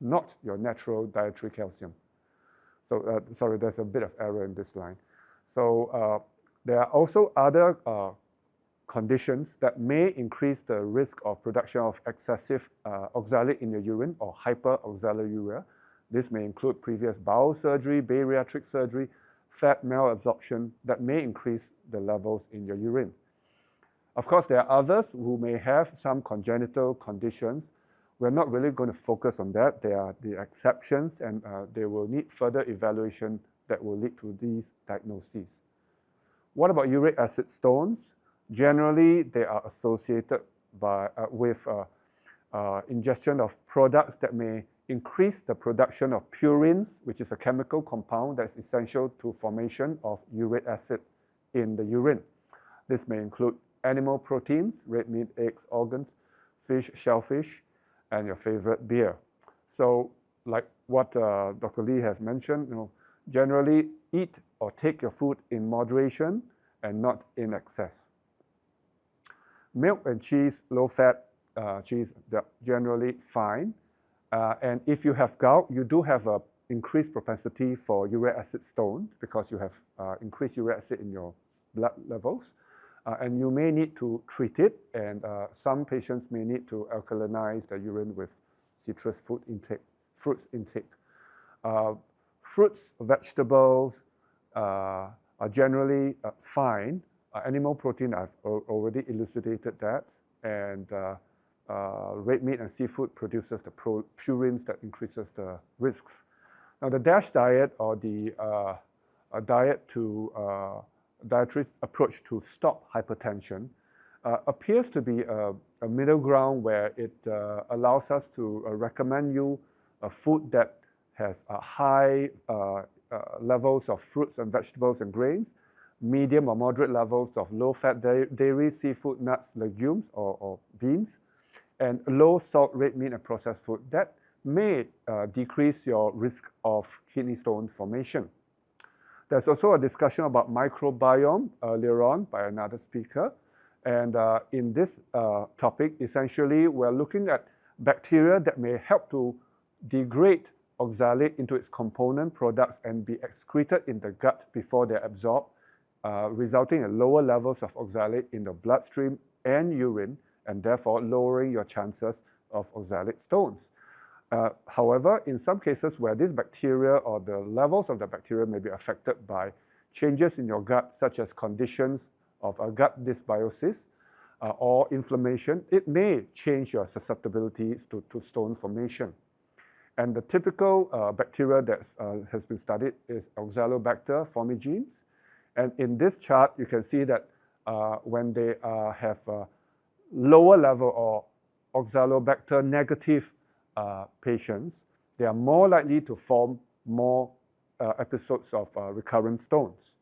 not your natural dietary calcium. So, sorry, there's a bit of error in this line. So there are also other conditions that may increase the risk of production of excessive oxalate in your urine or hyperoxaluria. This may include previous bowel surgery, bariatric surgery, fat malabsorption that may increase the levels in your urine. Of course, there are others who may have some congenital conditions. We're not really going to focus on that. They are the exceptions, and they will need further evaluation that will lead to these diagnoses. What about uric acid stones? Generally, they are associated with ingestion of products that may increase the production of purines, which is a chemical compound that's essential to formation of uric acid in the urine. This may include animal proteins, red meat, eggs, organs, fish, shellfish, and your favorite beer. So like what Dr. Lee has mentioned, generally eat or take your food in moderation and not in excess. Milk and cheese, low-fat cheese, they're generally fine. And if you have gout, you do have an increased propensity for uric acid stones because you have increased uric acid in your blood levels. And you may need to treat it, and some patients may need to alkalinize the urine with citrus fruits intake. Fruits, vegetables are generally fine. Animal protein, I've already elucidated that, and red meat and seafood produces the purines that increases the risks. Now, the DASH diet, or the dietary approach to stop hypertension, appears to be a middle ground where it allows us to recommend you a food that has high levels of fruits and vegetables and grains, medium or moderate levels of low-fat dairy, seafood, nuts, legumes, or beans, and low-salt red meat and processed food that may decrease your risk of kidney stone formation. There's also a discussion about microbiome earlier on by another speaker. And in this topic, essentially, we're looking at bacteria that may help to degrade oxalate into its component products and be excreted in the gut before they're absorbed, resulting in lower levels of oxalate in the bloodstream and urine, and therefore lowering your chances of oxalate stones. However, in some cases where this bacteria or the levels of the bacteria may be affected by changes in your gut, such as conditions of a gut dysbiosis or inflammation, it may change your susceptibility to stone formation. And the typical bacteria that has been studied is Oxalobacter formigenes. And in this chart, you can see that when they have a lower level or Oxalobacter negative patients, they are more likely to form more episodes of recurrent stones.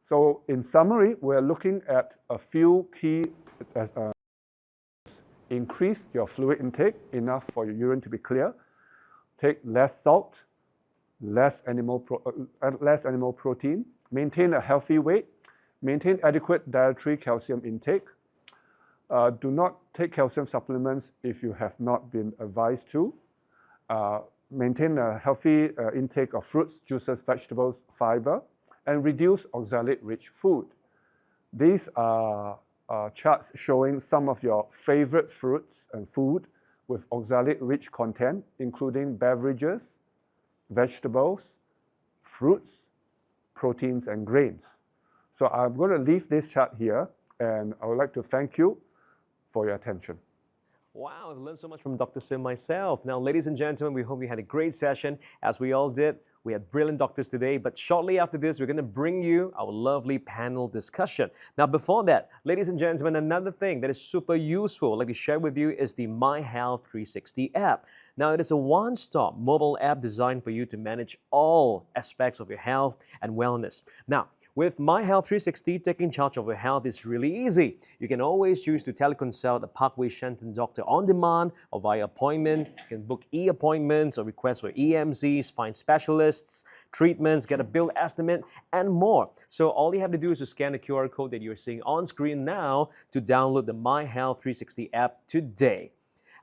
So in summary, we're looking at a few key increase your fluid intake enough for your urine to be clear, take less salt, less animal protein, maintain a healthy weight, maintain adequate dietary calcium intake. Do not take calcium supplements if you have not been advised to. Maintain a healthy intake of fruits, juices, vegetables, fiber, and reduce oxalate-rich food. These are charts showing some of your favorite fruits and food with oxalate-rich content, including beverages, vegetables, fruits, proteins, and grains. So I'm going to leave this chart here, and I would like to thank you for your attention. Wow, I've learned so much from Dr. Sim myself. Now, ladies and gentlemen, we hope you had a great session, as we all did. We had brilliant doctors today, but shortly after this, we're going to bring you our lovely panel discussion. Now, before that, ladies and gentlemen, another thing that is super useful, I'd like to share with you, is the My Health 360 app. Now, it is a one-stop mobile app designed for you to manage all aspects of your health and wellness. Now, with My Health 360, taking charge of your health is really easy. You can always choose to teleconsult a Parkway Shenton doctor on demand or via appointment. You can book e-appointments or request for EMCs, find specialists, treatments, get a bill estimate, and more. So all you have to do is to scan the QR code that you're seeing on screen now to download the My Health 360 app today.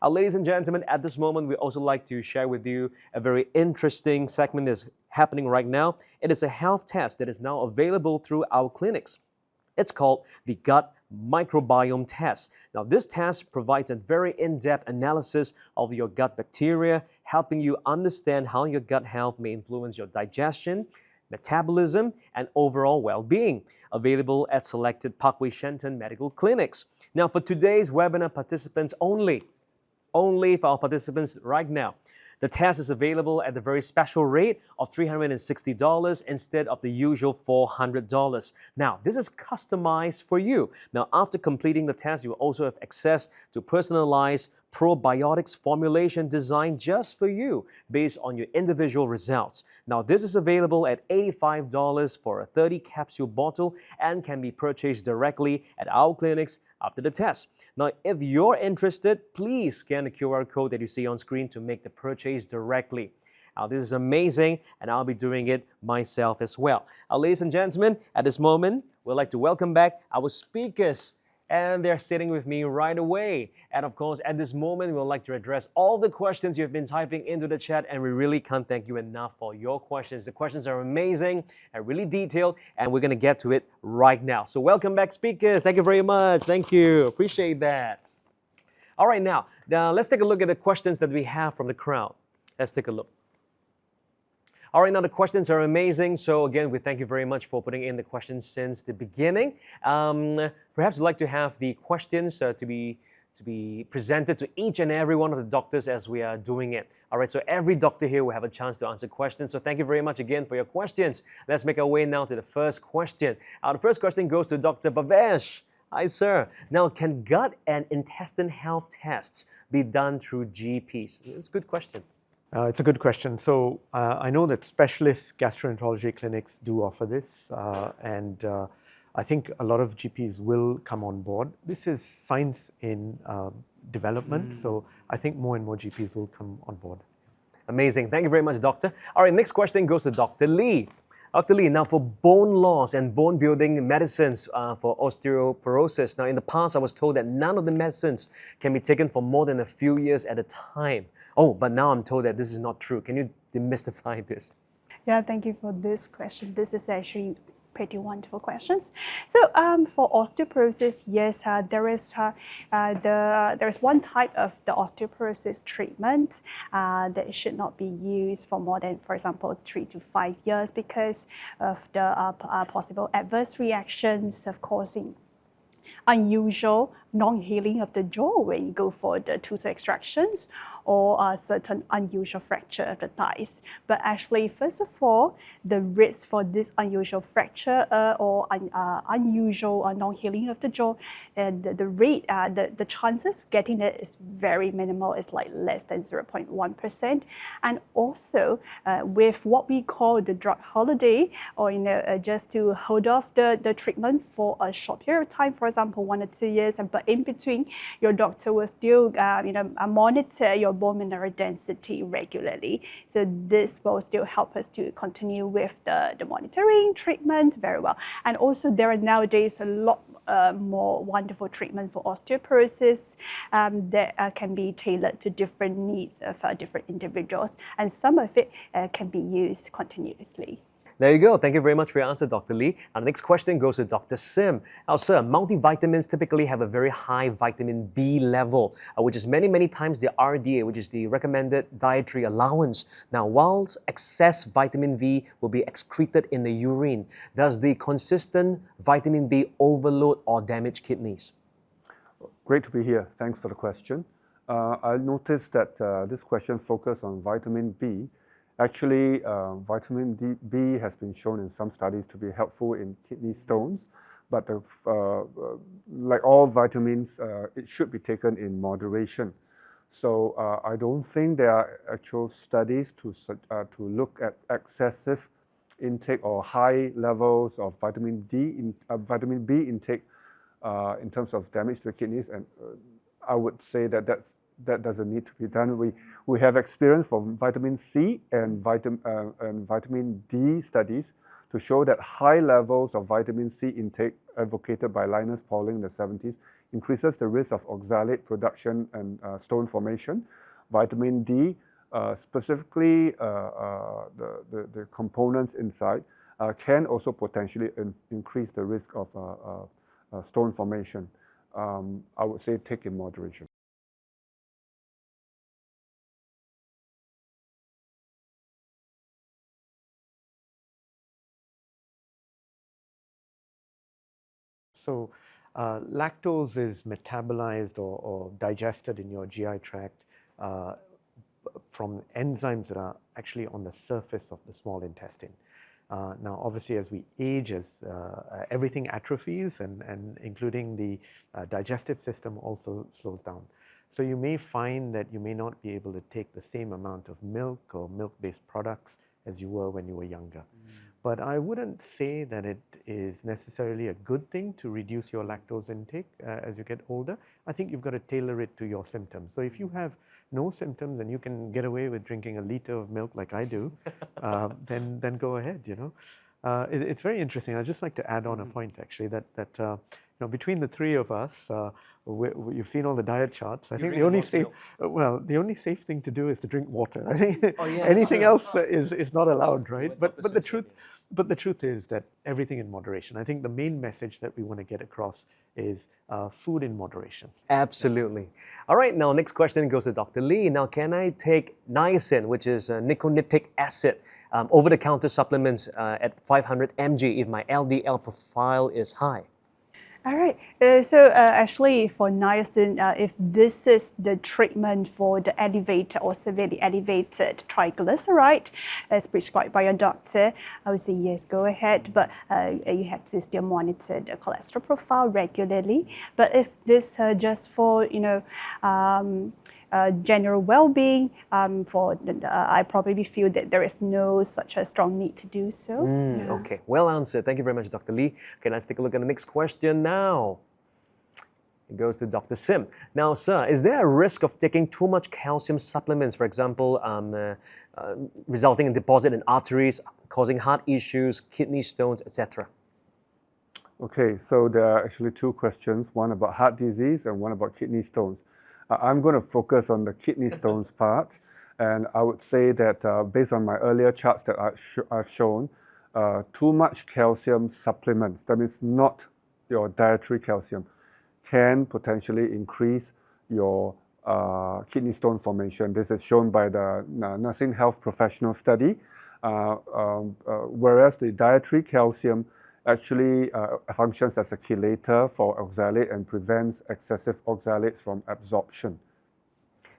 Ladies and gentlemen, at this moment, we also like to share with you a very interesting segment that's happening right now. It is a health test that is now available through our clinics. It's called the Gut microbiome test. Now, this test provides a very in-depth analysis of your gut bacteria, helping you understand how your gut health may influence your digestion, metabolism, and overall well-being. Available at selected Parkway Shenton medical clinics. Now, for today's webinar participants only for our participants right now, the test is available at the very special rate of $360 instead of the usual $400. Now, this is customized for you. Now, after completing the test, you will also have access to personalized probiotics formulation designed just for you based on your individual results. Now, this is available at $85 for a 30 capsule bottle and can be purchased directly at our clinics after the test. Now, if you're interested, please scan the QR code that you see on screen to make the purchase directly. Now, this is amazing, and I'll be doing it myself as well. Ladies and gentlemen, at this moment, we'd like to welcome back our speakers, and they're sitting with me right away. And of course, at this moment, we would like to address all the questions you've been typing into the chat, and we really can't thank you enough for your questions. The questions are amazing and really detailed, and we're going to get to it right now. So welcome back, speakers. Thank you very much. Thank you. Appreciate that. All right, now let's take a look at the questions that we have from the crowd. Let's take a look. All right, now the questions are amazing. So again, we thank you very much for putting in the questions since the beginning. Perhaps you'd like to have the questions to be presented to each and every one of the doctors as we are doing it. All right, so every doctor here will have a chance to answer questions. So thank you very much again for your questions. Let's make our way now to the first question. The first question goes to Dr. Bhavesh. Hi, sir. Now, can gut and intestine health tests be done through GPs? It's a good question. It's a good question. So I know that specialist gastroenterology clinics do offer this, and I think a lot of GPs will come on board. This is science in development, so I think more and more GPs will come on board. Amazing. Thank you very much, doctor. All right, next question goes to Dr. Lee. Dr. Lee, now for bone loss and bone building medicines for osteoporosis, now in the past I was told that none of the medicines can be taken for more than a few years at a time. Oh, but now I'm told that this is not true. Can you demystify this? Yeah, thank you for this question. This is actually pretty wonderful questions. So for osteoporosis, yes, there is one type of the osteoporosis treatment that should not be used for more than, for example, 3 to 5 years because of the possible adverse reactions of causing unusual non-healing of the jaw when you go for the tooth extractions or a certain unusual fracture of the thighs. But actually, first of all, the risk for this unusual fracture or unusual non-healing of the jaw, and the rate, the chances of getting it is very minimal. It's like less than 0.1%. And also, with what we call the drug holiday, or just to hold off the treatment for a short period of time, for example, 1 or 2 years, but in between, your doctor will still monitor your bone mineral density regularly. So this will still help us to continue with the monitoring treatment very well. And also there are nowadays a lot more wonderful treatment for osteoporosis that can be tailored to different needs of different individuals. And some of it can be used continuously. There you go. Thank you very much for your answer, Dr. Lee. Our next question goes to Dr. Sim. Now, sir, multivitamins typically have a very high vitamin B level, which is many times the RDA, which is the recommended dietary allowance. Now, whilst excess vitamin B will be excreted in the urine, does the consistent vitamin B overload or damage kidneys? Great to be here. Thanks for the question. I noticed that this question focused on vitamin B. Actually, vitamin B has been shown in some studies to be helpful in kidney stones, but like all vitamins, it should be taken in moderation. So I don't think there are actual studies to look at excessive intake or high levels of vitamin B intake in terms of damage to the kidneys, and I would say that that doesn't need to be done. We have experience from vitamin C and vitamin D studies to show that high levels of vitamin C intake advocated by Linus Pauling in the 70s increases the risk of oxalate production and stone formation. Vitamin D, specifically the components inside, can also potentially increase the risk of stone formation, I would say take in moderation. So lactose is metabolized or digested in your GI tract from enzymes that are actually on the surface of the small intestine. Now, obviously, as we age, as everything atrophies, and including the digestive system also slows down. So you may find that you may not be able to take the same amount of milk or milk-based products as you were when you were younger. But I wouldn't say that it is necessarily a good thing to reduce your lactose intake as you get older. I think you've got to tailor it to your symptoms. So if you have no symptoms and you can get away with drinking a liter of milk like I do, then go ahead, you know. It's very interesting. I'd just like to add on a point actually that you know, between the three of us, you've seen all the diet charts. I think the only safe thing to do is to drink water. I think anything else is not allowed, right? But the truth is that everything in moderation. I think the main message that we want to get across is food in moderation. Absolutely. All right, now next question goes to Dr. Lee. Now, can I take niacin, which is nicotinic acid, over-the-counter supplements at 500 mg if my LDL profile is high? All right. Actually, for niacin, if this is the treatment for the elevated or severely elevated triglyceride as prescribed by your doctor, I would say yes, go ahead. But you have to still monitor the cholesterol profile regularly. But if this just for general well-being, I probably feel that there is no such a strong need to do so. Okay, well answered. Thank you very much, Dr. Lee. Okay, let's take a look at the next question now. It goes to Dr. Sim. Now, sir, is there a risk of taking too much calcium supplements, for example, resulting in deposit in arteries, causing heart issues, kidney stones, etc.? Okay, so there are actually two questions, one about heart disease and one about kidney stones. I'm going to focus on the kidney stones part, and I would say that based on my earlier charts that I've shown, too much calcium supplements, that means not your dietary calcium, can potentially increase your kidney stone formation. This is shown by the Nursing Health Professional study, whereas the dietary calcium actually functions as a chelator for oxalate and prevents excessive oxalates from absorption.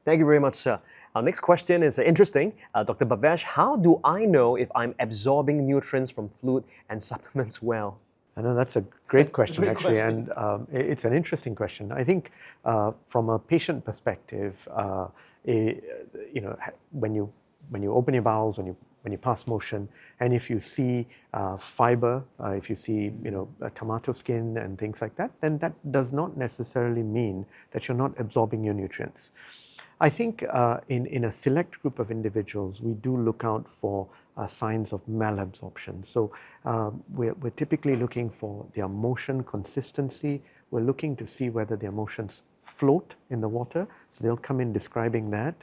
Thank you very much, sir. Our next question is interesting. Dr. Bhavesh, how do I know if I'm absorbing nutrients from food and supplements well? I know that's a great question, actually, and it's an interesting question. I think from a patient perspective, when you open your bowels, when you pass motion, and if you see fiber, if you see tomato skin and things like that, then that does not necessarily mean that you're not absorbing your nutrients. I think in a select group of individuals, we do look out for signs of malabsorption. So we're typically looking for their motion consistency. We're looking to see whether their motions float in the water. So they'll come in describing that.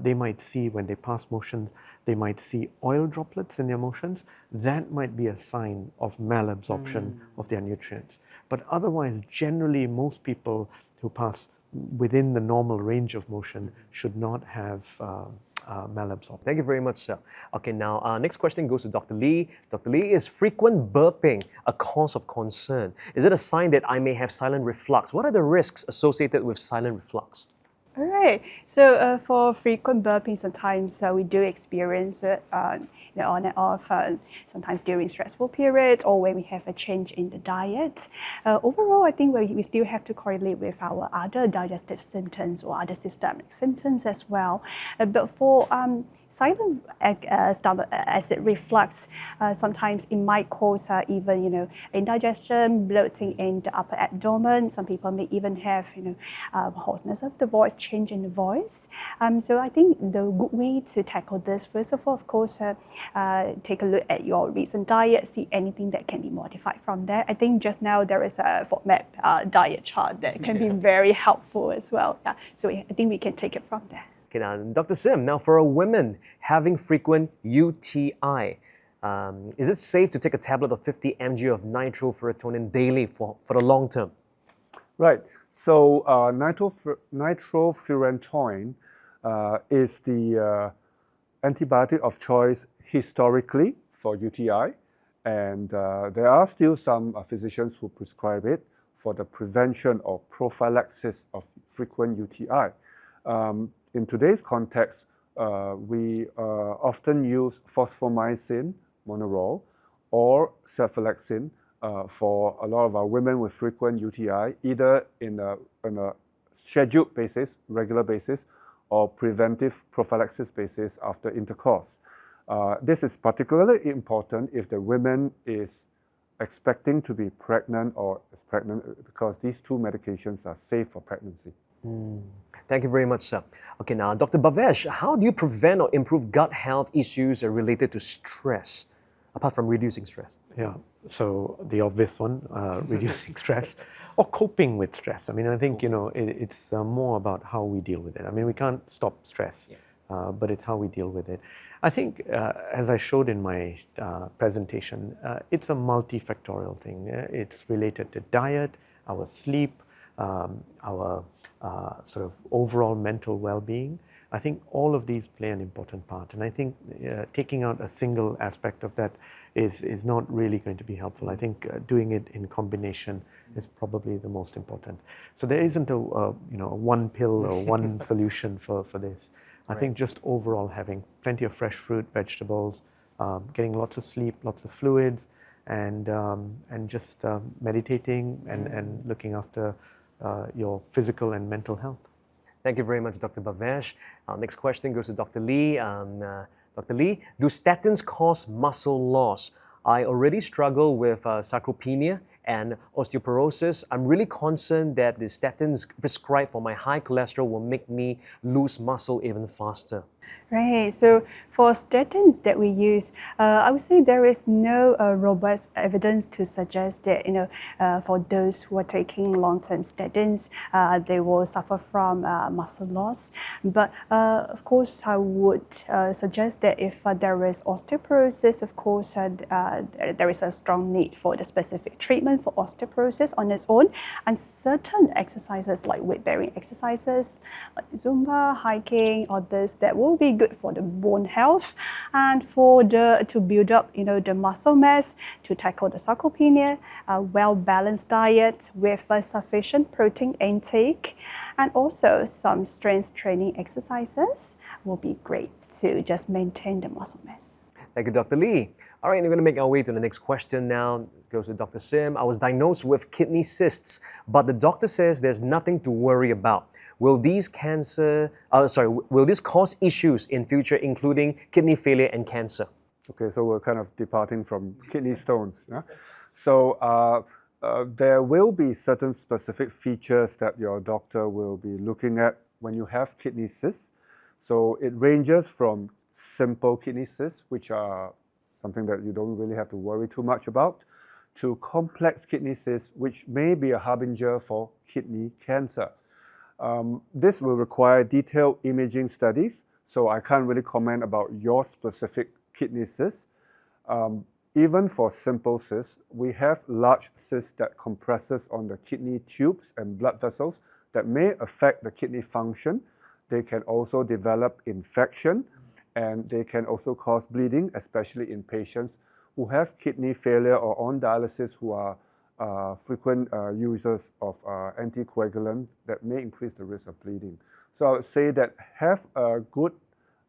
They might see when they pass motions, they might see oil droplets in their motions. That might be a sign of malabsorption of their nutrients. But otherwise, generally, most people who pass within the normal range of motion should not have malabsorption. Thank you very much, sir. Okay, now next question goes to Dr. Lee. Dr. Lee, is frequent burping a cause of concern? Is it a sign that I may have silent reflux? What are the risks associated with silent reflux? All right. So for frequent burping, sometimes we do experience it on and off, sometimes during stressful periods or when we have a change in the diet. Overall, I think we still have to correlate with our other digestive symptoms or other systemic symptoms as well. But for silent stomach acid reflux, sometimes it might cause even indigestion, bloating in the upper abdomen. Some people may even have hoarseness of the voice, change in the voice. So I think the good way to tackle this, first of all, of course, take a look at your recent diet, see anything that can be modified from there. I think just now there is a FODMAP diet chart that can be very helpful as well. Yeah. So I think we can take it from there. Okay, now, Dr. Sim, now for a woman having frequent UTI, Is it safe to take a tablet of 50 mg of nitrofurantoin daily for the long term? Right. So nitrofurantoin is the antibiotic of choice historically for UTI, and there are still some physicians who prescribe it for the prevention or prophylaxis of frequent UTI. In today's context, we often use fosfomycin monoral or cephalexin for a lot of our women with frequent UTI, either on a scheduled basis, regular basis, or preventive prophylaxis basis after intercourse. This is particularly important if the woman is expecting to be pregnant or is pregnant, because these two medications are safe for pregnancy. Thank you very much, sir. Okay, now, Dr. Bhavesh, how do you prevent or improve gut health issues related to stress, apart from reducing stress? Yeah, so the obvious one, reducing stress or coping with stress. I mean, I think, it's more about how we deal with it. I mean, we can't stop stress, but it's how we deal with it. I think, as I showed in my presentation, it's a multifactorial thing. It's related to diet, our sleep, our sort of overall mental well-being. I think all of these play an important part, and I think taking out a single aspect of that is not really going to be helpful. I think doing it in combination is probably the most important. So there isn't a one pill or one solution for this. I think just overall having plenty of fresh fruit, vegetables, getting lots of sleep, lots of fluids, and just meditating and looking after your physical and mental health. Thank you very much, Dr. Bhavesh. Our next question goes to Dr. Lee. Dr. Lee, do statins cause muscle loss? I already struggle with sarcopenia and osteoporosis. I'm really concerned that the statins prescribed for my high cholesterol will make me lose muscle even faster. Right, so for statins that we use, I would say there is no robust evidence to suggest that, for those who are taking long-term statins, they will suffer from muscle loss. But of course, I would suggest that if there is osteoporosis, of course, there is a strong need for the specific treatment for osteoporosis on its own, and certain exercises like weight-bearing exercises, like Zumba, hiking, or this, that will be good for the bone health and to build up the muscle mass, to tackle the sarcopenia. A well-balanced diet with a sufficient protein intake, and also some strength training exercises will be great to just maintain the muscle mass. Thank you, Dr. Lee. All right, we're going to make our way to the next question now. It goes to Dr. Sim. I was diagnosed with kidney cysts, but the doctor says there's nothing to worry about. Will these cause issues in future, including kidney failure and cancer? Okay, so we're kind of departing from kidney stones. Yeah? So there will be certain specific features that your doctor will be looking at when you have kidney cysts. So it ranges from simple kidney cysts, which are something that you don't really have to worry too much about, to complex kidney cysts, which may be a harbinger for kidney cancer. This will require detailed imaging studies, so I can't really comment about your specific kidney cysts. Even for simple cysts, we have large cysts that compresses on the kidney tubes and blood vessels that may affect the kidney function. They can also develop infection, and they can also cause bleeding, especially in patients who have kidney failure or on dialysis, who are frequent users of anticoagulant that may increase the risk of bleeding. So I would say that have a good,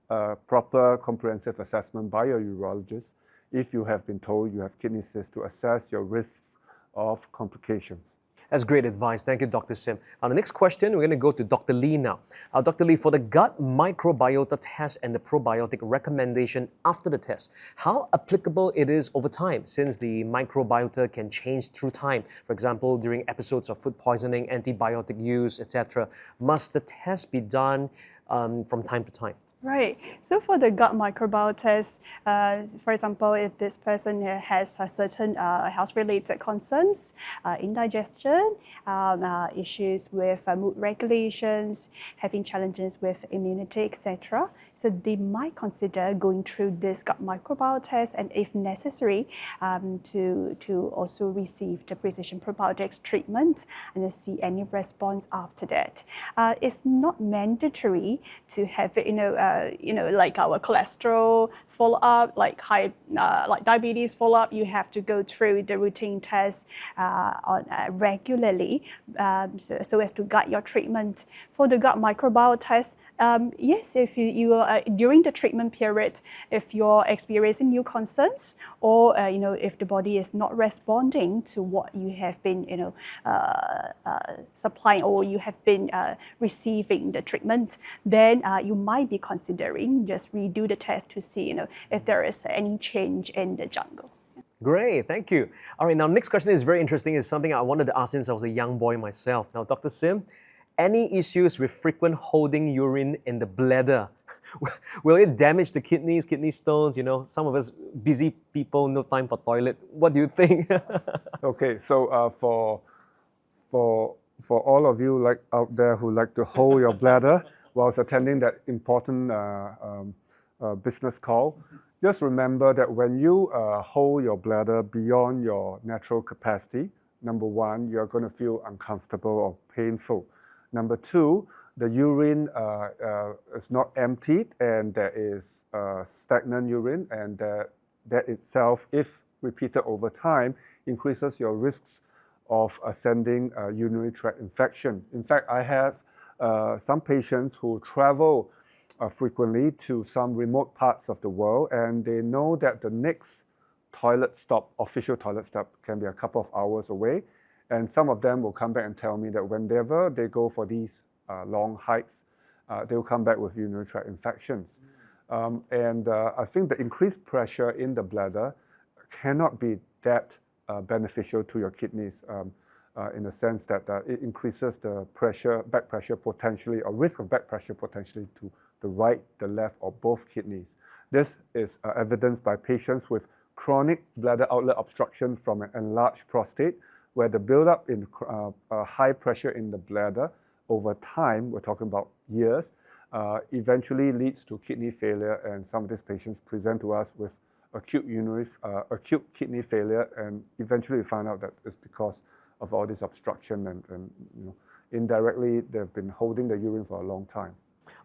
proper, comprehensive assessment by your urologist if you have been told you have kidney cysts, to assess your risks of complications. That's great advice. Thank you, Dr. Sim. Now, the next question, we're going to go to Dr. Lee now. Dr. Lee, for the gut microbiota test and the probiotic recommendation after the test, how applicable it is over time, since the microbiota can change through time? For example, during episodes of food poisoning, antibiotic use, etc. Must the test be done from time to time? Right. So for the gut microbiome test, for example, if this person has a certain health-related concerns, indigestion, issues with mood regulations, having challenges with immunity, etc., so they might consider going through this gut microbiome test, and if necessary, to also receive the precision probiotics treatment and see any response after that. It's not mandatory to have it, like our cholesterol follow-up, like like diabetes follow-up. You have to go through the routine tests regularly, so as to guide your treatment. For the gut microbiome test, yes, if you are during the treatment period, if you're experiencing new concerns, or if the body is not responding to what you have been supplying, or you have been receiving the treatment, then you might be considering just redo the test to see if there is any change in the jungle. Great, thank you. All right, now next question is very interesting. It's something I wanted to ask since I was a young boy myself. Now, Dr. Sim, any issues with frequent holding urine in the bladder? Will it damage the kidneys, kidney stones? Some of us busy people, no time for toilet. What do you think? Okay, so for all of you out there who like to hold your bladder whilst attending that important business call, just remember that when you hold your bladder beyond your natural capacity, number one, you're going to feel uncomfortable or painful. Number two, the urine is not emptied and there is stagnant urine, and that itself, if repeated over time, increases your risks of ascending urinary tract infection. In fact, I have some patients who travel frequently to some remote parts of the world, and they know that the next toilet stop, official toilet stop, can be a couple of hours away. And some of them will come back and tell me that whenever they go for these long hikes, they will come back with urinary tract infections. I think the increased pressure in the bladder cannot be that beneficial to your kidneys, in the sense that it increases the pressure, back pressure potentially, or risk of back pressure potentially to the right, the left, or both kidneys. This is evidenced by patients with chronic bladder outlet obstruction from an enlarged prostate, where the buildup in high pressure in the bladder over time, we're talking about years, eventually leads to kidney failure, and some of these patients present to us with acute kidney failure, and eventually we find out that it's because of all this obstruction, and indirectly they've been holding the urine for a long time.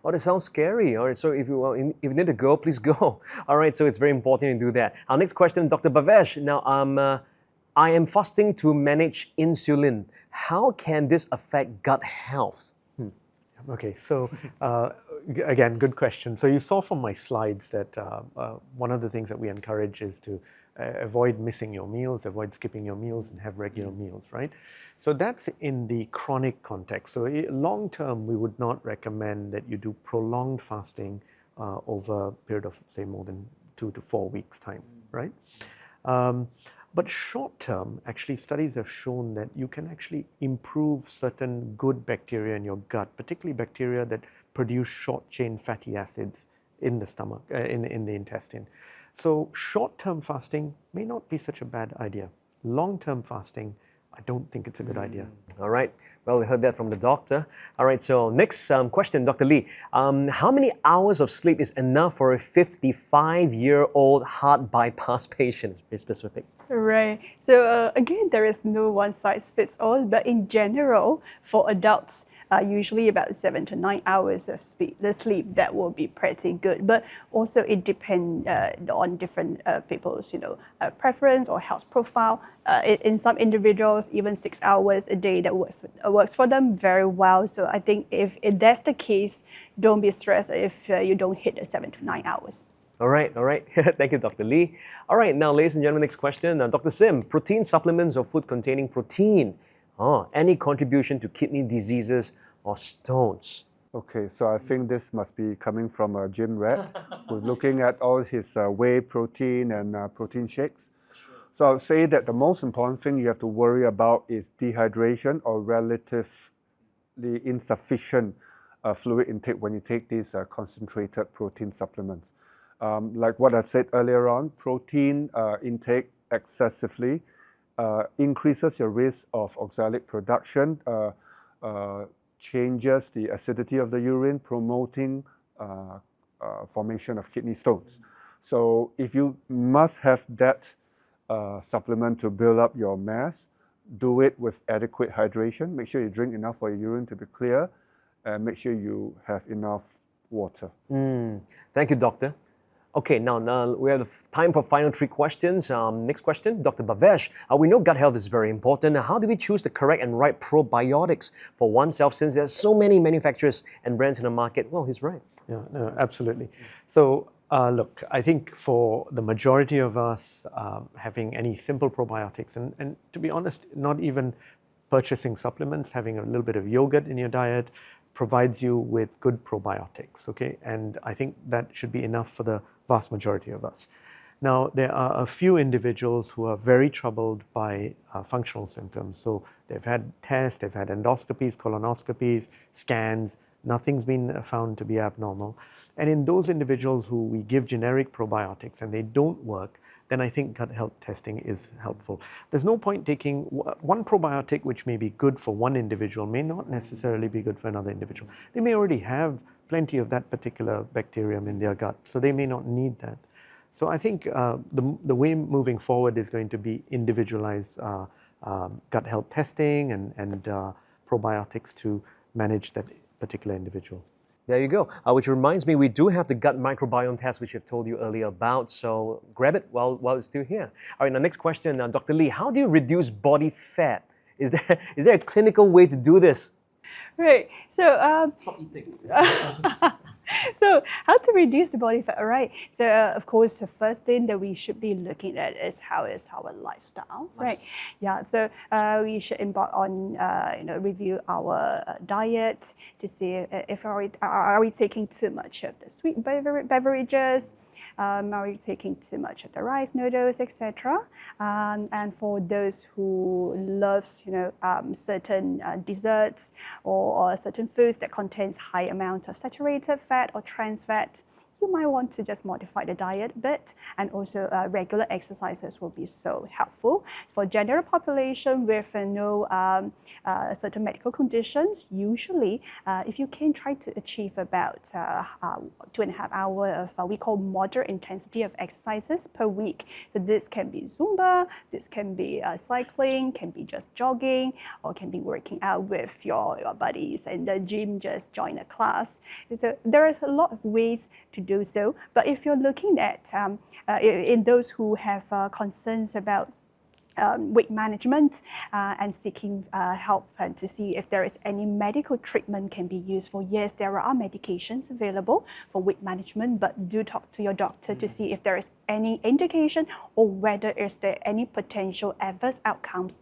Oh, that sounds scary. All right, so if you need to go, please go. All right, so it's very important to do that. Our next question, Dr. Bhavesh. Now, I am fasting to manage insulin. How can this affect gut health? Okay, so again, good question. So you saw from my slides that one of the things that we encourage is to avoid missing your meals, avoid skipping your meals, and have regular meals, right? So that's in the chronic context. So long term, we would not recommend that you do prolonged fasting over a period of, say, more than 2 to 4 weeks' time, right? But short term, actually, studies have shown that you can actually improve certain good bacteria in your gut, particularly bacteria that produce short-chain fatty acids in the stomach, in the intestine. So short-term fasting may not be such a bad idea. Long-term fasting, I don't think it's a good idea. All right. Well, we heard that from the doctor. All right. So next question, Dr. Lee. How many hours of sleep is enough for a 55-year-old heart bypass patient? Be specific. Right. So again, there is no one size fits all, but in general, for adults, usually about 7 to 9 hours of sleep, that will be pretty good. But also it depends on different people's preference or health profile. In some individuals, even 6 hours a day that works for them very well. So I think if that's the case, don't be stressed if you don't hit the 7 to 9 hours. All right. Thank you, Dr. Lee. All right, now, ladies and gentlemen, next question. Dr. Sim, protein supplements or food containing protein, any contribution to kidney diseases or stones? Okay, so I think this must be coming from a gym rat who's looking at all his whey protein and protein shakes. So I would say that the most important thing you have to worry about is dehydration or relatively insufficient fluid intake when you take these concentrated protein supplements. Like what I said earlier on, protein intake excessively increases your risk of oxalic production, changes the acidity of the urine, promoting formation of kidney stones. So if you must have that supplement to build up your mass, do it with adequate hydration. Make sure you drink enough for your urine to be clear, and make sure you have enough water. Thank you, doctor. Okay, now we have time for final 3 questions. Next question, Dr. Bhavesh. We know gut health is very important. How do we choose the correct and right probiotics for oneself, since there's so many manufacturers and brands in the market? Well, he's right. Yeah, no, absolutely. So look, I think for the majority of us, having any simple probiotics, and to be honest, not even purchasing supplements, having a little bit of yogurt in your diet provides you with good probiotics, okay? And I think that should be enough for the vast majority of us. Now, there are a few individuals who are very troubled by functional symptoms. So they've had tests, they've had endoscopies, colonoscopies, scans, nothing's been found to be abnormal. And in those individuals who we give generic probiotics and they don't work, then I think gut health testing is helpful. There's no point taking one probiotic which may be good for one individual may not necessarily be good for another individual. They may already have plenty of that particular bacterium in their gut, so they may not need that. So I think the way moving forward is going to be individualized gut health testing and probiotics to manage that particular individual. There you go. Which reminds me, we do have the gut microbiome test, which I've told you earlier about. So grab it while it's still here. All right, now next question, Dr. Lee. How do you reduce body fat? Is there a clinical way to do this? Right. So Stop eating. so how to reduce the body fat? All right. So of course, the first thing that we should be looking at is how is our lifestyle, right? Yeah. So we should embark on review our diet to see if are we taking too much of the sweet beverages. Are we taking too much of the rice noodles, etc.? And for those who loves, certain desserts or certain foods that contains high amount of saturated fat or trans fat, you might want to just modify the diet a bit, and also regular exercises will be so helpful. For general population with no certain medical conditions, usually if you can try to achieve about 2.5 hours of we call moderate intensity of exercises per week. So this can be Zumba, this can be cycling, can be just jogging, or can be working out with your buddies in the gym, just join a class. So there is a lot of ways to do so, but if you're looking at in those who have concerns about weight management and seeking help and to see if there is any medical treatment can be used for. Yes, there are medications available for weight management, but do talk to your doctor to see if there is any indication or whether is there any potential adverse outcomes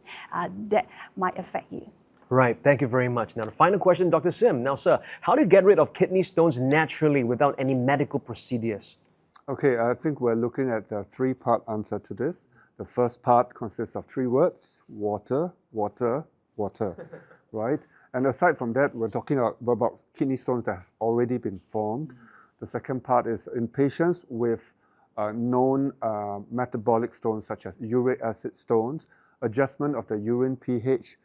that might affect you. Right, thank you very much. Now the final question, Dr. Sim. Now sir, how do you get rid of kidney stones naturally without any medical procedures? Okay, I think we're looking at a 3-part answer to this. The first part consists of 3 words: water, water, water, right? And aside from that, we're talking about kidney stones that have already been formed. The second part is in patients with known metabolic stones such as uric acid stones, adjustment of the urine pH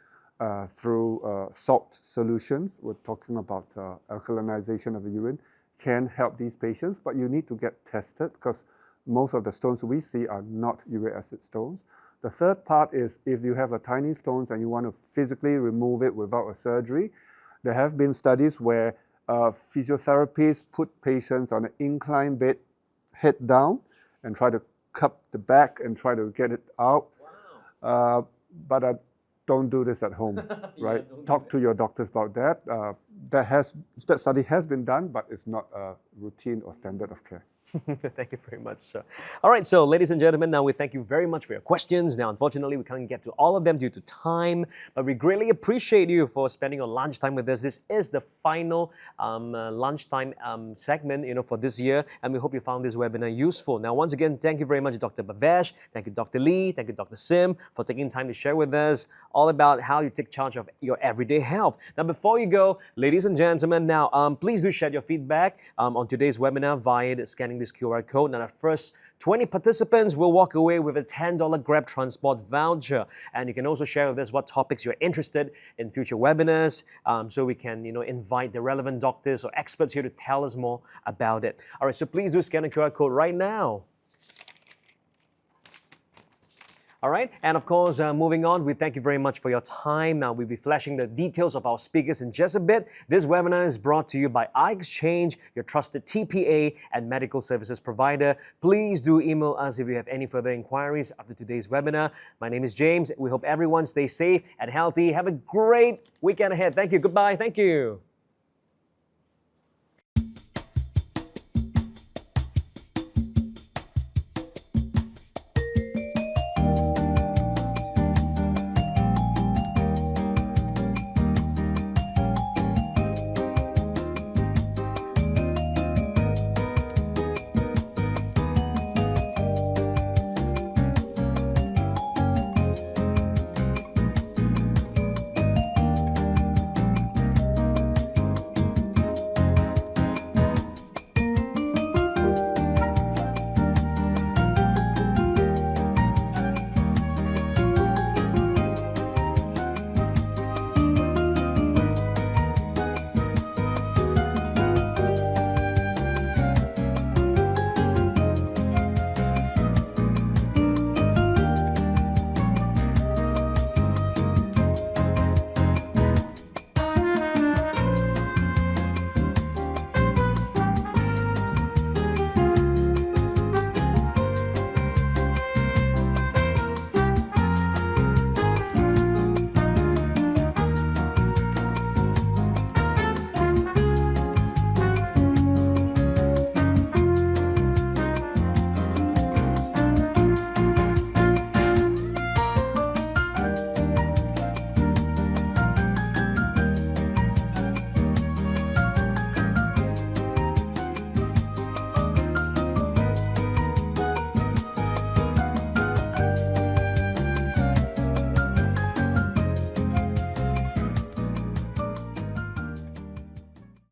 through salt solutions. We're talking about alkalinization of the urine can help these patients, but you need to get tested because most of the stones we see are not uric acid stones. The third part is if you have a tiny stones and you want to physically remove it without a surgery. There have been studies where physiotherapists put patients on an inclined bed, head down, and try to cup the back and try to get it out. Wow. But don't do this at home, right? Talk to your doctors about that. That study has been done, but it's not a routine or standard of care. Thank you very much, sir. All right, so ladies and gentlemen, now we thank you very much for your questions. Now, unfortunately, we can't get to all of them due to time, but we greatly appreciate you for spending your lunchtime with us. This is the final lunchtime segment, for this year, and we hope you found this webinar useful. Now, once again, thank you very much, Dr. Bhavesh. Thank you, Dr. Lee. Thank you, Dr. Sim, for taking time to share with us all about how you take charge of your everyday health. Now, before you go, ladies and gentlemen, now please do share your feedback on today's webinar via scanning this QR code. Now, the first 20 participants will walk away with a $10 Grab transport voucher. And you can also share with us what topics you're interested in future webinars, so we can invite the relevant doctors or experts here to tell us more about it. All right, so please do scan the QR code right now. All right, and of course, moving on, we thank you very much for your time. Now, we'll be flashing the details of our speakers in just a bit. This webinar is brought to you by iXchange, your trusted TPA and medical services provider. Please do email us if you have any further inquiries after today's webinar. My name is James. We hope everyone stays safe and healthy. Have a great weekend ahead. Thank you. Goodbye. Thank you.